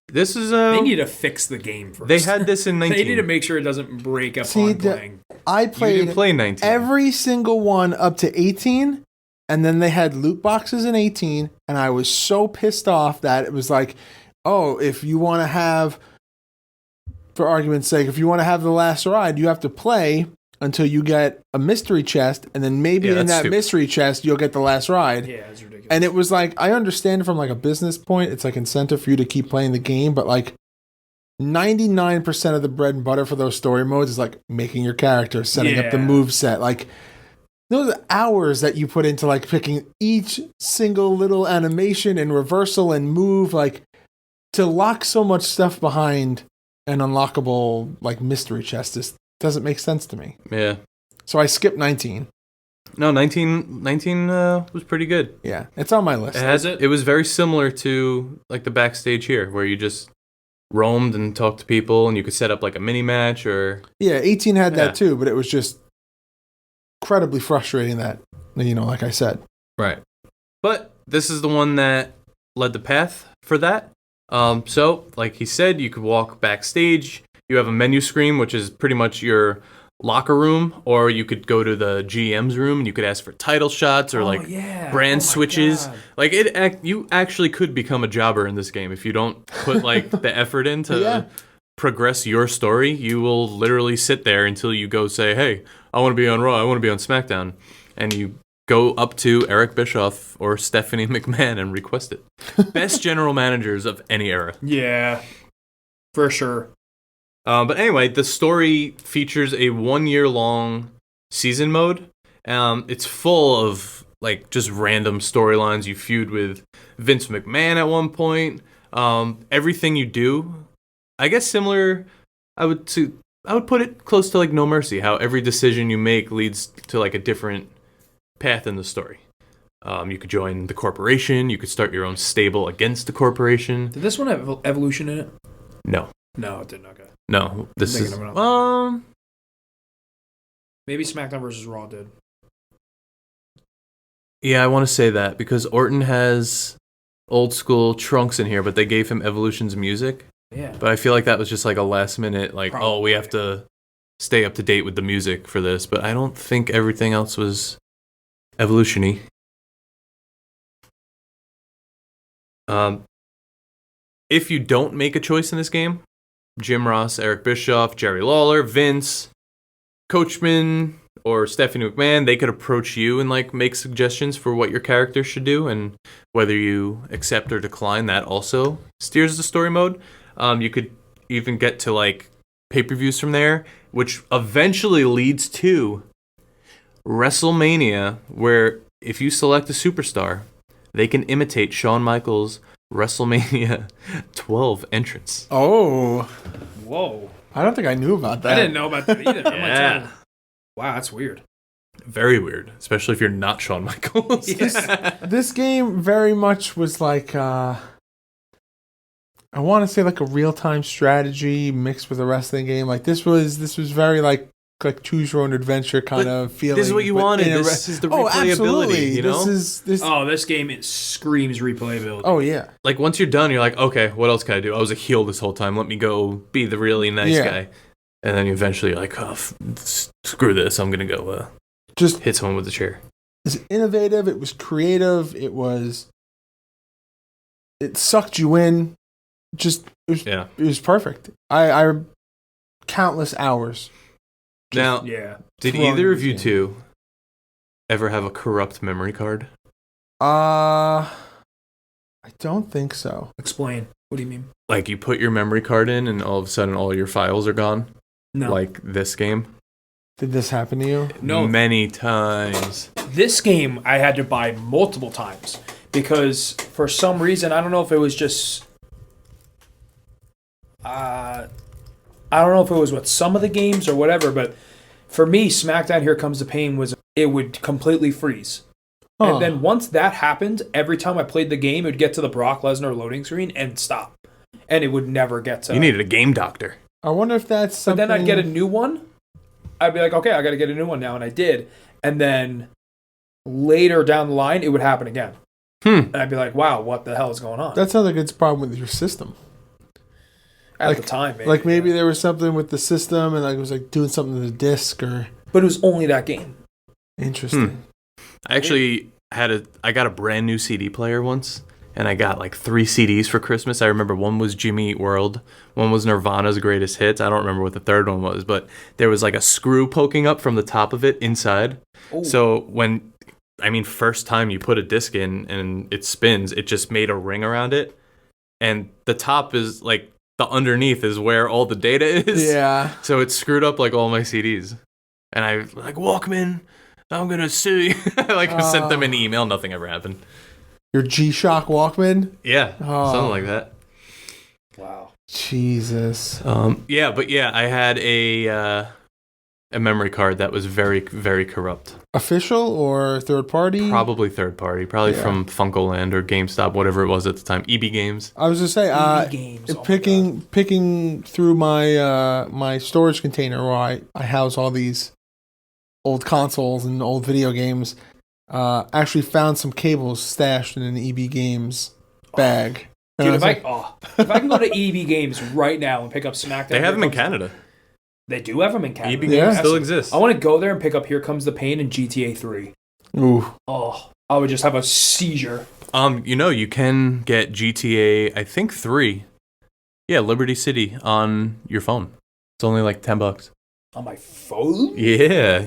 This is They need to fix the game first. They had this in 19. They need to make sure it doesn't break up on playing. I You played didn't play 19. every single one up to 18, and then they had loot boxes in 18, and I was so pissed off that it was like, oh, if you want to have, for argument's sake, if you want to have the last ride, you have to play until you get a mystery chest, and then maybe in that mystery chest, you'll get the last ride. Yeah, it's ridiculous. And it was like, I understand from a business point, it's incentive for you to keep playing the game, but 99% of the bread and butter for those story modes is making your character, setting up the move set. Those hours that you put into picking each single little animation and reversal and move, to lock so much stuff behind an unlockable mystery chest just doesn't make sense to me. Yeah. So I skipped 19. No, 19 was pretty good. Yeah, it's on my list. It was very similar to the backstage here, where you just roamed and talked to people, and you could set up a mini match or. Yeah, 18 had that too, but it was just incredibly frustrating that, like I said. Right. But this is the one that led the path for that. So, like he said, you could walk backstage. You have a menu screen, which is pretty much your locker room, or you could go to the GM's room and you could ask for title shots or brand switches. God. You actually could become a jobber in this game if you don't put the effort in to progress your story. You will literally sit there until you go say, "Hey, I want to be on Raw. I want to be on SmackDown," and you go up to Eric Bischoff or Stephanie McMahon and request it. Best general managers of any era. Yeah, for sure. But anyway, the story features a 1-year-long season mode. It's full of just random storylines. You feud with Vince McMahon at one point. Everything you do, I guess similar. I would put it close to No Mercy. How every decision you make leads to a different path in the story. You could join the corporation. You could start your own stable against the corporation. Did this one have Evolution in it? No. No, it didn't. Okay. No, this is maybe SmackDown versus Raw did. Yeah, I want to say that because Orton has old school Trunks in here, but they gave him Evolution's music. Yeah. But I feel like that was just a last minute, Probably. we have to stay up to date with the music for this. But I don't think everything else was Evolution-y. If you don't make a choice in this game, Jim Ross, Eric Bischoff, Jerry Lawler, Vince, Coachman, or Stephanie McMahon, they could approach you and make suggestions for what your character should do, and whether you accept or decline, that also steers the story mode. You could even get to pay-per-views from there, which eventually leads to WrestleMania, where if you select a superstar, they can imitate Shawn Michaels' WrestleMania 12 entrance. Oh. Whoa. I don't think I knew about that. I didn't know about that either. Yeah. Wow, that's weird. Very weird, especially if you're not Shawn Michaels. This game very much was I want to say a real-time strategy mixed with a wrestling game. This was very choose your own adventure kind of feeling. This is what you wanted. This is the replayability, absolutely. you know? This game, it screams replayability. Oh, yeah. Once you're done, you're okay, what else can I do? I was a heel this whole time. Let me go be the really nice guy. And then eventually you're screw this. I'm going to go just hit someone with a chair. It's innovative. It was creative. It sucked you in. It was perfect. I countless hours. Now, did either of you game. two ever have a corrupt memory card? I don't think so. Explain. What do you mean? You put your memory card in and all of a sudden all your files are gone? No. This game? Did this happen to you? No. Many times. This game I had to buy multiple times because for some reason, I don't know if it was just... I don't know if it was with some of the games or whatever, but for me, SmackDown Here Comes the Pain it would completely freeze. And then once that happened, every time I played the game, it would get to the Brock Lesnar loading screen and stop. And it would never get to... You needed a game doctor. I wonder if that's something... But then I'd get a new one, I'd be like, okay, I got to get a new one now, and I did. And then later down the line, it would happen again. And I'd be like, wow, what the hell is going on? That sounds like it's a problem with your system. At the time, maybe. Like maybe there was something with the system, and like it was like doing something to the disc, or But it was only that game. interesting. I actually I got a brand new CD player once, and I got like 3 CDs for Christmas. I remember one was Jimmy Eat World, one was Nirvana's Greatest Hits. I don't remember what the third one was, but there was like a screw poking up from the top of it inside. Ooh. So first time you put a disc in and it spins, it just made a ring around it, and the top is like the underneath is where all the data is. Yeah. So it screwed up like all my CDs, and I like Walkman, I'm gonna sue you. I sent them an email. Nothing ever happened. Your G-Shock Walkman? Yeah, Oh. something like that. Wow. Jesus. I had a memory card that was very, very corrupt. Official or third party? Probably third party. Probably from Funkoland or GameStop, whatever it was at the time. EB Games. I was just say, games, oh my picking through my my storage container where I house all these old consoles and old video games. Actually found some cables stashed in an EB Games bag. And Dude, I if was I can go to EB Games right now and pick up Smackdown. They have them in Canada. They do have them in Canada. EB Yeah. Games still exists. I want to go there and pick up Here Comes the Pain and GTA 3. Ooh. Oh, I would just have a seizure. You can get GTA, I think 3. Yeah, Liberty City on your phone. It's only like $10. On my phone? Yeah.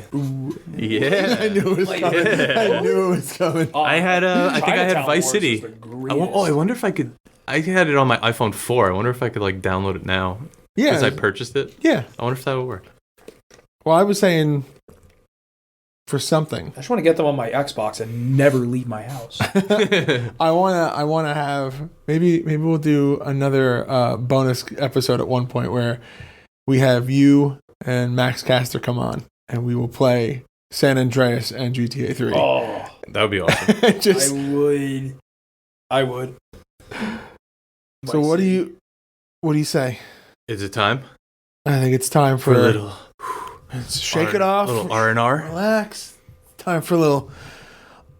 Yeah. I knew it was Like, coming. yeah. I knew it was coming. Oh, I had I think I had Chinatown Vice Wars City. was the greatest. I wonder if I could. I had it on my iPhone 4. I wonder if I could like download it now because Yeah. I purchased it. Yeah. I wonder if that would work. Well, I was saying for something. I just want to get them on my Xbox and never leave my house. I wanna have maybe we'll do another bonus episode at one point where we have you and Max Caster come on and we will play San Andreas and GTA 3. Oh, That would be awesome. Just I would. so what do you say? Is it time I think it's time for for a little shake it off. little R&R? Relax. Time for a little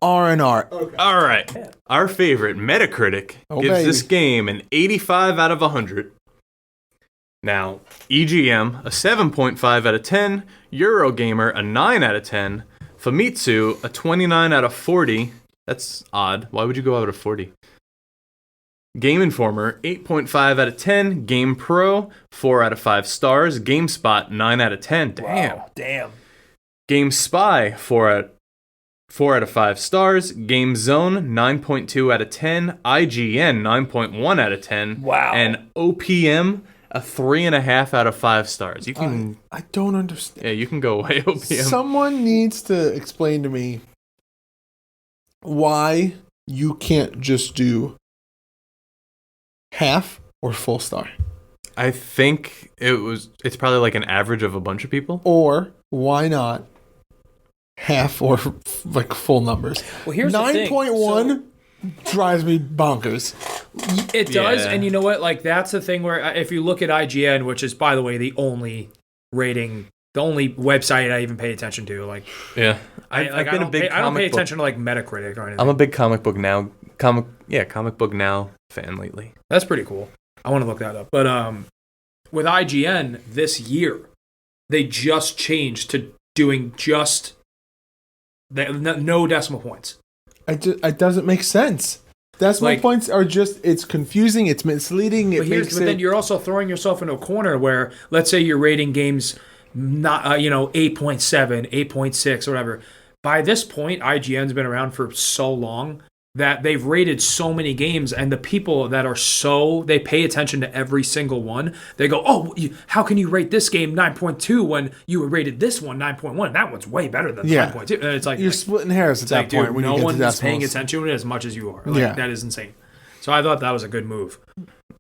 R&R. All right. Our favorite Metacritic Oh, gives baby. this game an 85 out of 100. Now, EGM a 7.5 out of 10, Eurogamer a 9 out of 10, Famitsu a 29 out of 40. That's odd. Why would you go out of 40? Game Informer 8.5 out of 10, Game Pro 4 out of 5 stars, GameSpot 9 out of 10. Damn. Wow, damn. Game Spy 4 out of 5 stars, Game Zone 9.2 out of 10, IGN 9.1 out of 10, Wow. and OPM a 3.5 out of 5 stars. You can I don't understand. you can go away, OPM. Someone needs to explain to me why you can't just do half or full star. I think it's probably like an average of a bunch of people. Or why not half or like full numbers? Well, here's the thing. 9.1 drives me bonkers. It does, Yeah. and you know what? Like, that's the thing where if you look at IGN, which is, by the way, the only rating, the only website I even pay attention to, like, Yeah. I don't pay attention to like Metacritic or anything. I'm a big comic book now fan lately. That's pretty cool. I want to look that up. But with IGN this year, they just changed to doing just no decimal points. It doesn't make sense. Decimal Like- points are just, it's confusing, it's misleading, But then you're also throwing yourself into a corner where, let's say you're rating games not 8.7, 8.6, or whatever. By this point, IGN's been around for so long that they've rated so many games, and the people that are they pay attention to every single one. They go, oh, how can you rate this game 9.2 when you rated this one 9.1? That one's way better than 9.2. And it's like, you're splitting hairs at that like, point dude, when no you get one's to decimals. paying attention to it as much as you are. Like, Yeah. that is insane. So I thought that was a good move.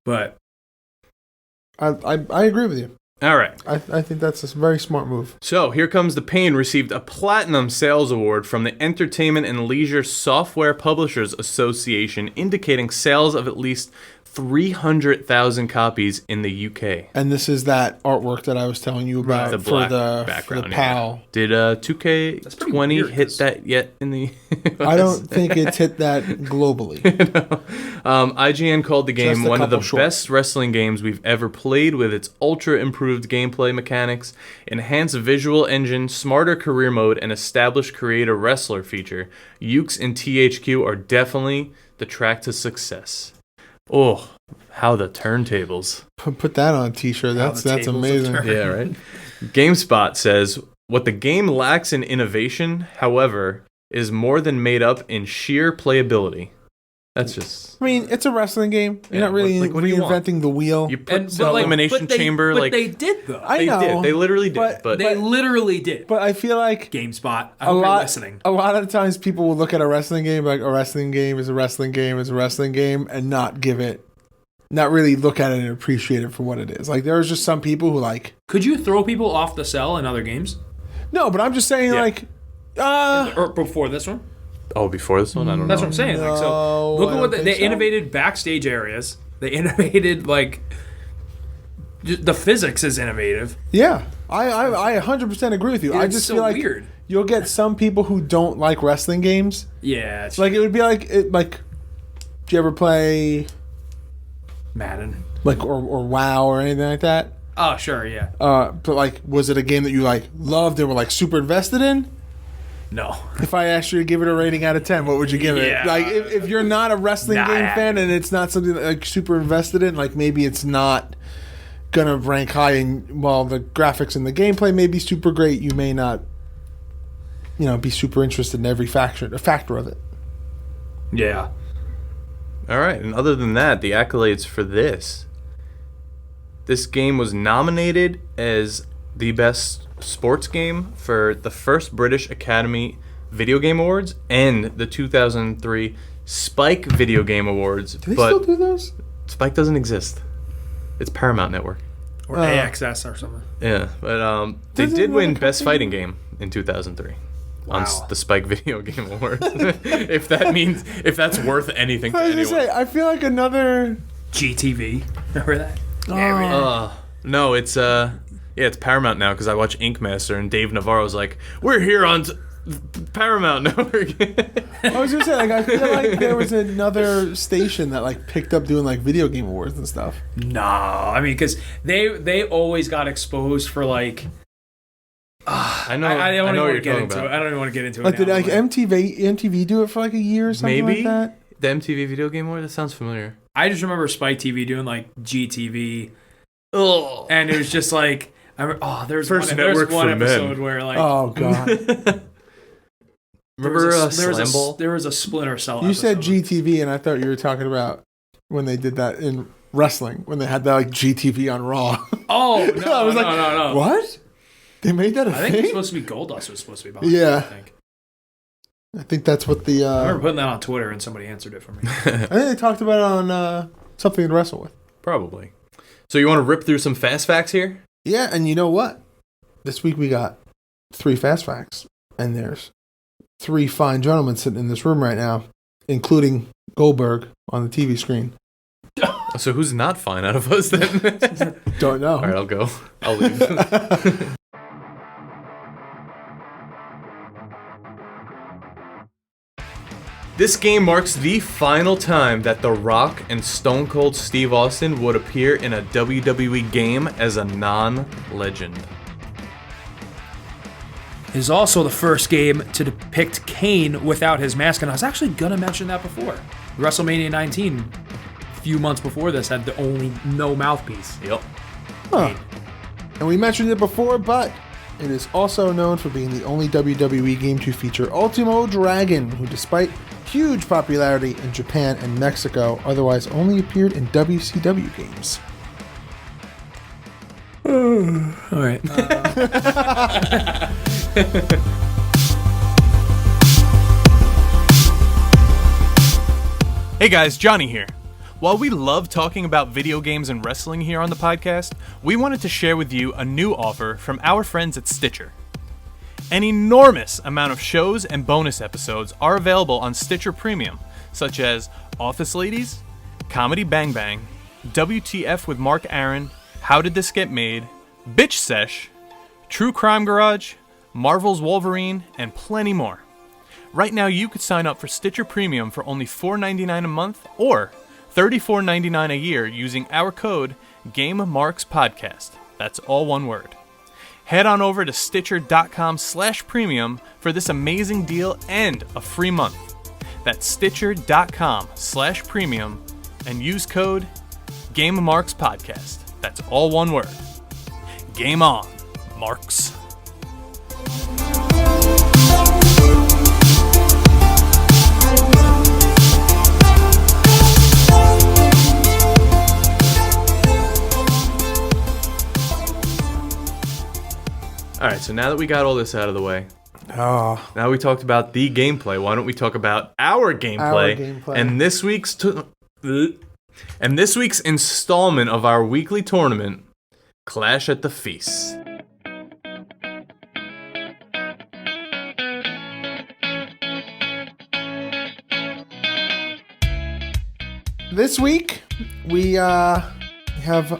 But I agree with you. All right. I think that's a very smart move. So, Here Comes the Pain received a Platinum Sales Award from the Entertainment and Leisure Software Publishers Association, indicating sales of at least 300,000 copies in the UK. And this is that artwork that I was telling you about The for black the background. PAL. Did 2K20 weird, hit 'cause- that yet in the I don't think it's hit that globally. IGN called the game Just a one of the couple short. best wrestling games we've ever played, with its ultra improved gameplay mechanics, enhanced visual engine, smarter career mode, and established creator wrestler feature. Ukes and THQ are definitely the track to success. Oh, how the turntables. Put that on a t-shirt. That's the tables amazing. have turned. Yeah, right? GameSpot says, what the game lacks in innovation, however, is more than made up in sheer playability. That's just... I mean, it's a wrestling game. You're not really what do you want? reinventing the wheel. You put the elimination chamber, But like... they did though. I They know. did. They literally did. But They literally did. But I feel like GameSpot. I a hope you're lot, listening. a lot of the times people will look at a wrestling game like a wrestling game is a wrestling game is a wrestling game and not really look at it and appreciate it for what it is. Like there's just some people who like, Could you throw people off the cell in other games? no, but I'm just saying Yeah. like, Or before this one? oh, before this one, I don't know. That's what I'm saying. Like, No, so look I at what don't they think so. innovated backstage areas. They innovated like the physics is innovative. yeah, I 100% agree with you. I It's just so feel like weird. you'll get some people who don't like wrestling games. Yeah, it's Like it would be like, do you ever play Madden. like or WoW or anything like that? Oh, sure, yeah. But like, was it a game that you like loved and were like super invested in? No. If I asked you to give it a rating out of 10, what would you give Yeah. it? Like, if you're not a wrestling game fan and it's not something that, like super invested in, like maybe it's not gonna rank high. And while the graphics and the gameplay may be super great, you may not, be super interested in every factor of it. Yeah. All right, and other than that, the accolades for this game was nominated as the best sports game for the first British Academy Video Game Awards and the 2003 Spike Video Game Awards. Do they but still do those? Spike doesn't exist. It's Paramount Network. Or AXS or something. Yeah, but they Doesn't did win another Best company- Fighting Game in 2003 on Wow. the Spike Video Game Awards. if that's worth anything to I was anyone. gonna say, I feel like another. GTV. Remember that? No, it's it's Paramount now because I watch Ink Master and Dave Navarro's like, we're here on Paramount Network. I was gonna say, like, I feel like there was another station that like picked up doing like video game awards and stuff. No. I mean, because they always got exposed for like. I know. I don't I know even what want you're to get talking into about. it. I don't even want to get into it. Like, did now, like but- MTV do it for like a year or something Maybe like that? the MTV Video Game Award. That sounds familiar. I just remember Spike TV doing like GTV. And it was just like, there's First one network for men. episode where like. Oh god! Remember there was Slam Ball? there was a Splinter Cell. You said episode. GTV, and I thought you were talking about when they did that in wrestling, when they had that like GTV on Raw. Oh no! I was like, no! what? They made that a I think it's thing? supposed to be Goldust was supposed to be behind. Yeah. I I think that's what the. remember I putting that on Twitter and somebody answered it for me. think they talked about it on Something to Wrestle With. Probably. So you want to rip through some fast facts here? Yeah, and you know what? This week we got 3 fast facts, and there's 3 fine gentlemen sitting in this room right now, including Goldberg on the TV screen. So who's not fine out of us then? Don't know. All right, I'll go. I'll leave. This game marks the final time that The Rock and Stone Cold Steve Austin would appear in a WWE game as a non-legend. It is also the first game to depict Kane without his mask, and I was actually gonna mention that before. WrestleMania 19, a few months before this, had the only no mouthpiece. Yep. Huh. And we mentioned it before, but it is also known for being the only WWE game to feature Ultimo Dragon, who despite huge popularity in Japan and Mexico, otherwise only appeared in WCW games. All right. Hey guys, Johnny here. While we love talking about video games and wrestling here on the podcast, we wanted to share with you a new offer from our friends at Stitcher. An enormous amount of shows and bonus episodes are available on Stitcher Premium, such as Office Ladies, Comedy Bang Bang, WTF with Mark Aaron, How Did This Get Made, Bitch Sesh, True Crime Garage, Marvel's Wolverine, and plenty more. Right now, you could sign up for Stitcher Premium for only $4.99 a month or $34.99 a year using our code GameMarksPodcast. That's all one word. Head on over to Stitcher.com/premium for this amazing deal and a free month. That's Stitcher.com/premium and use code GameMarksPodcast. That's all one word. Game on, Marks. All right, so now that we got all this out of the way, now we talked about the gameplay. Why don't we talk about our gameplay? And this week's installment of our weekly tournament, Clash at the Feast. This week, we have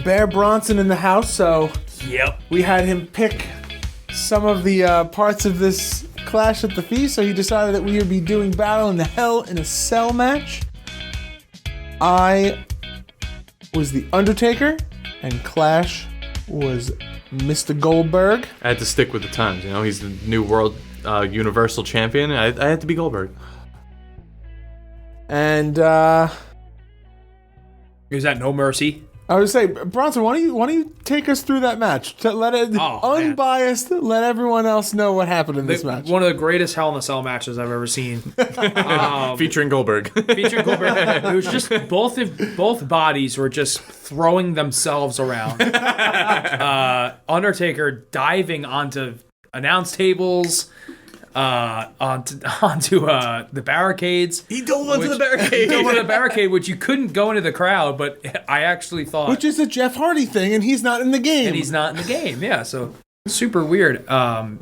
Bear Bronson in the house, so we had him pick some of the parts of this Clash at the Feast, so he decided that we would be doing Battle in the Hell in a Cell match. I was the Undertaker, and Clash was Mr. Goldberg. I had to stick with the times, you know? He's the new world Universal Champion. I had to be Goldberg. And, Is that No Mercy? I would say, Bronson, why don't you take us through that match? Let it unbiased. Let everyone else know what happened in this match. One of the greatest Hell in a Cell matches I've ever seen. Featuring Goldberg. Featuring Goldberg. It was just both bodies were just throwing themselves around. Undertaker diving onto announce tables. Onto the barricades. He dove onto the barricade. He dove onto the barricade, which you couldn't go into the crowd, but I actually thought... Which is a Jeff Hardy thing, and he's not in the game. And he's not in the game, yeah, so super weird. Lots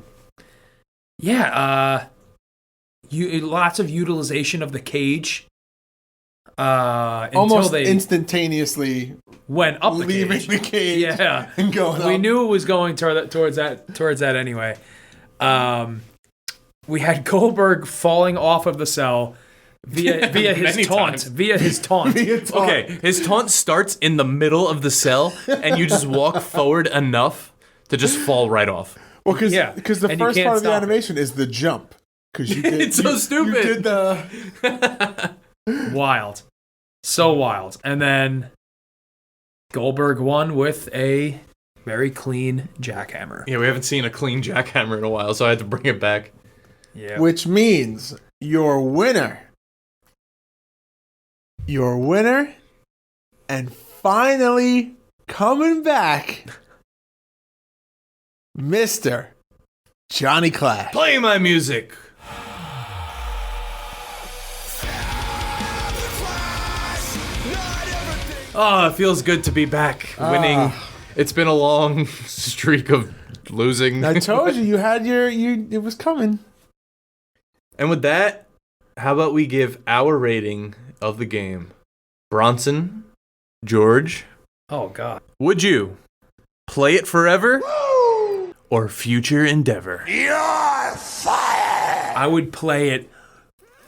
of utilization of the cage. Almost instantaneously went up leaving the cage. Yeah. And going We up. knew it was going towards that anyway. We had Goldberg falling off of the cell via his taunt. Via his taunt. Okay, his taunt starts in the middle of the cell, and you just walk forward enough to just fall right off. Well, because the And you first can't part of the stop animation is the jump. Because you did, It's so stupid. You did the Wild. So wild. And then Goldberg won with a very clean jackhammer. Yeah, we haven't seen a clean jackhammer in a while, so I had to bring it back. Yeah. which means your winner, and finally coming back, Mr. Johnny Clash. Play my music. Oh, it feels good to be back, winning. It's been a long streak of losing. I told you had it was coming. And with that, how about we give our rating of the game? Bronson, George, Oh, God. would you play it forever or future endeavor? I would play it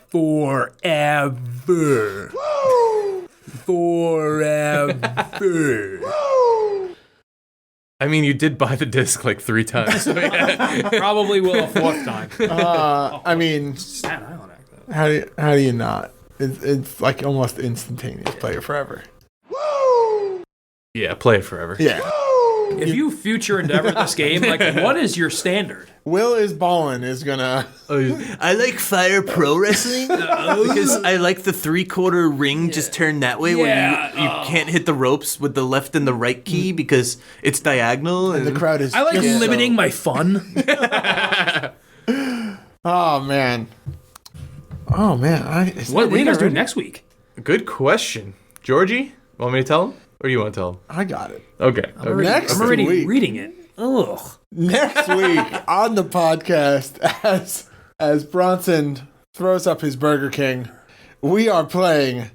forever. Forever. I mean, you did buy the disc like 3 times. So yeah. Probably will a 4th time. I mean, Staten Island act, though. how do you not? It's like almost instantaneous. Play it forever. Yeah, play it forever. Yeah. If you future endeavor this game, like, what is your standard? Will is ballin' is gonna. I like Fire Pro Wrestling because I like the 3/4 ring just turned that way where you can't hit the ropes with the left and the right key because it's diagonal. And the crowd is. I like just limiting so- my fun. Oh man. Oh man. What are you guys doing next week? Good question. Georgie, want me to tell him? Or you want to tell him? I got it. Okay. Next I'm already week. reading it. Ugh. Next week on the podcast, as Bronson throws up his Burger King, we are playing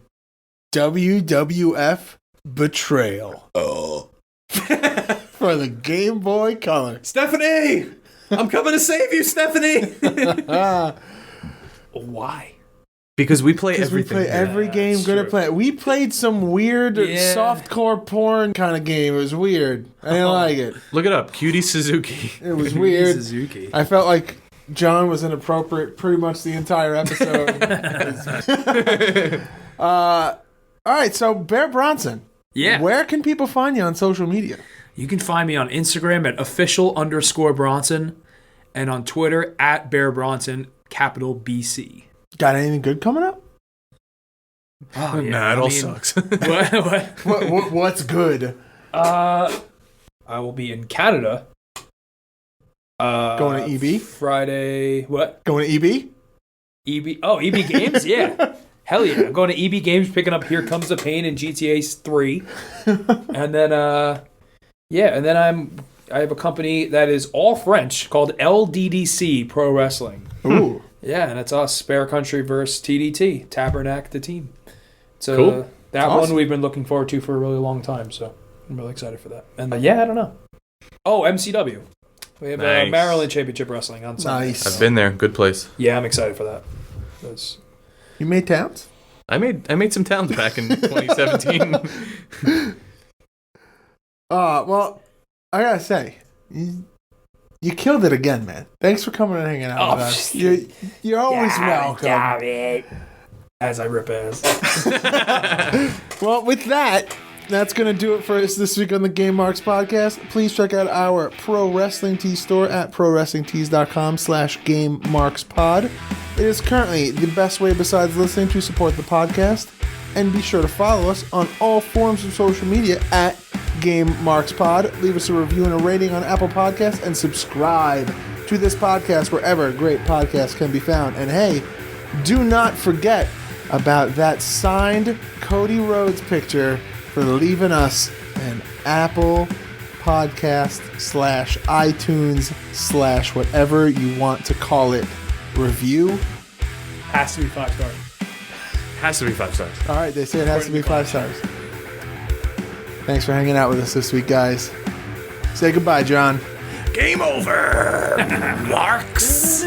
WWF Betrayal. Oh. For the Game Boy Color. Stephanie! I'm coming to save you, Stephanie! Why? Because we play Because we everything. play every game good at playing. We played some weird softcore porn kind of game. It was weird. I didn't like it. Look it up. Cutie Suzuki. It was weird. Suzuki. I felt like John was inappropriate pretty much the entire episode. All right, so Bear Bronson. Yeah. Where can people find you on social media? You can find me on Instagram at official_Bronson and on Twitter at Bear Bronson, capital BC. Got anything good coming up? Oh, yeah. Nah, it all sucks. What's good? I will be in Canada. Going to EB? Friday. What? Going to EB? EB. Oh, EB Games? Yeah. Hell yeah. I'm going to EB Games, picking up Here Comes the Pain in GTA 3. And then, I have a company that is all French called LDDC Pro Wrestling. Ooh. Yeah, and it's us, Bear Country versus TDT, Tabernacle the team. So Cool. That Awesome. one we've been looking forward to for a really long time, so I'm really excited for that. And I don't know. Oh, MCW. We have Nice. Maryland Championship Wrestling on Sunday. Nice. I've been there. Good place. Yeah, I'm excited for that. You made towns? I made some towns back in 2017. Well, I gotta say, you killed it again, man. Thanks for coming and hanging out with us. You're always welcome. As I rip ass. Well, with that, that's going to do it for us this week on the Game Marks Podcast. Please check out our Pro Wrestling Tees store at prowrestlingtees.com/GameMarksPod. It is currently the best way besides listening to support the podcast. And be sure to follow us on all forms of social media at Game Marks Pod. Leave us a review and a rating on Apple Podcasts and subscribe to this podcast wherever great podcasts can be found. And hey, do not forget about that signed Cody Rhodes picture for leaving us an Apple Podcast /iTunes/ whatever you want to call it review. Has to be 5 stars. Has to be 5 stars. All right, they say it has to be 5 stars. Thanks for hanging out with us this week, guys. Say goodbye, John. Game over, Marks.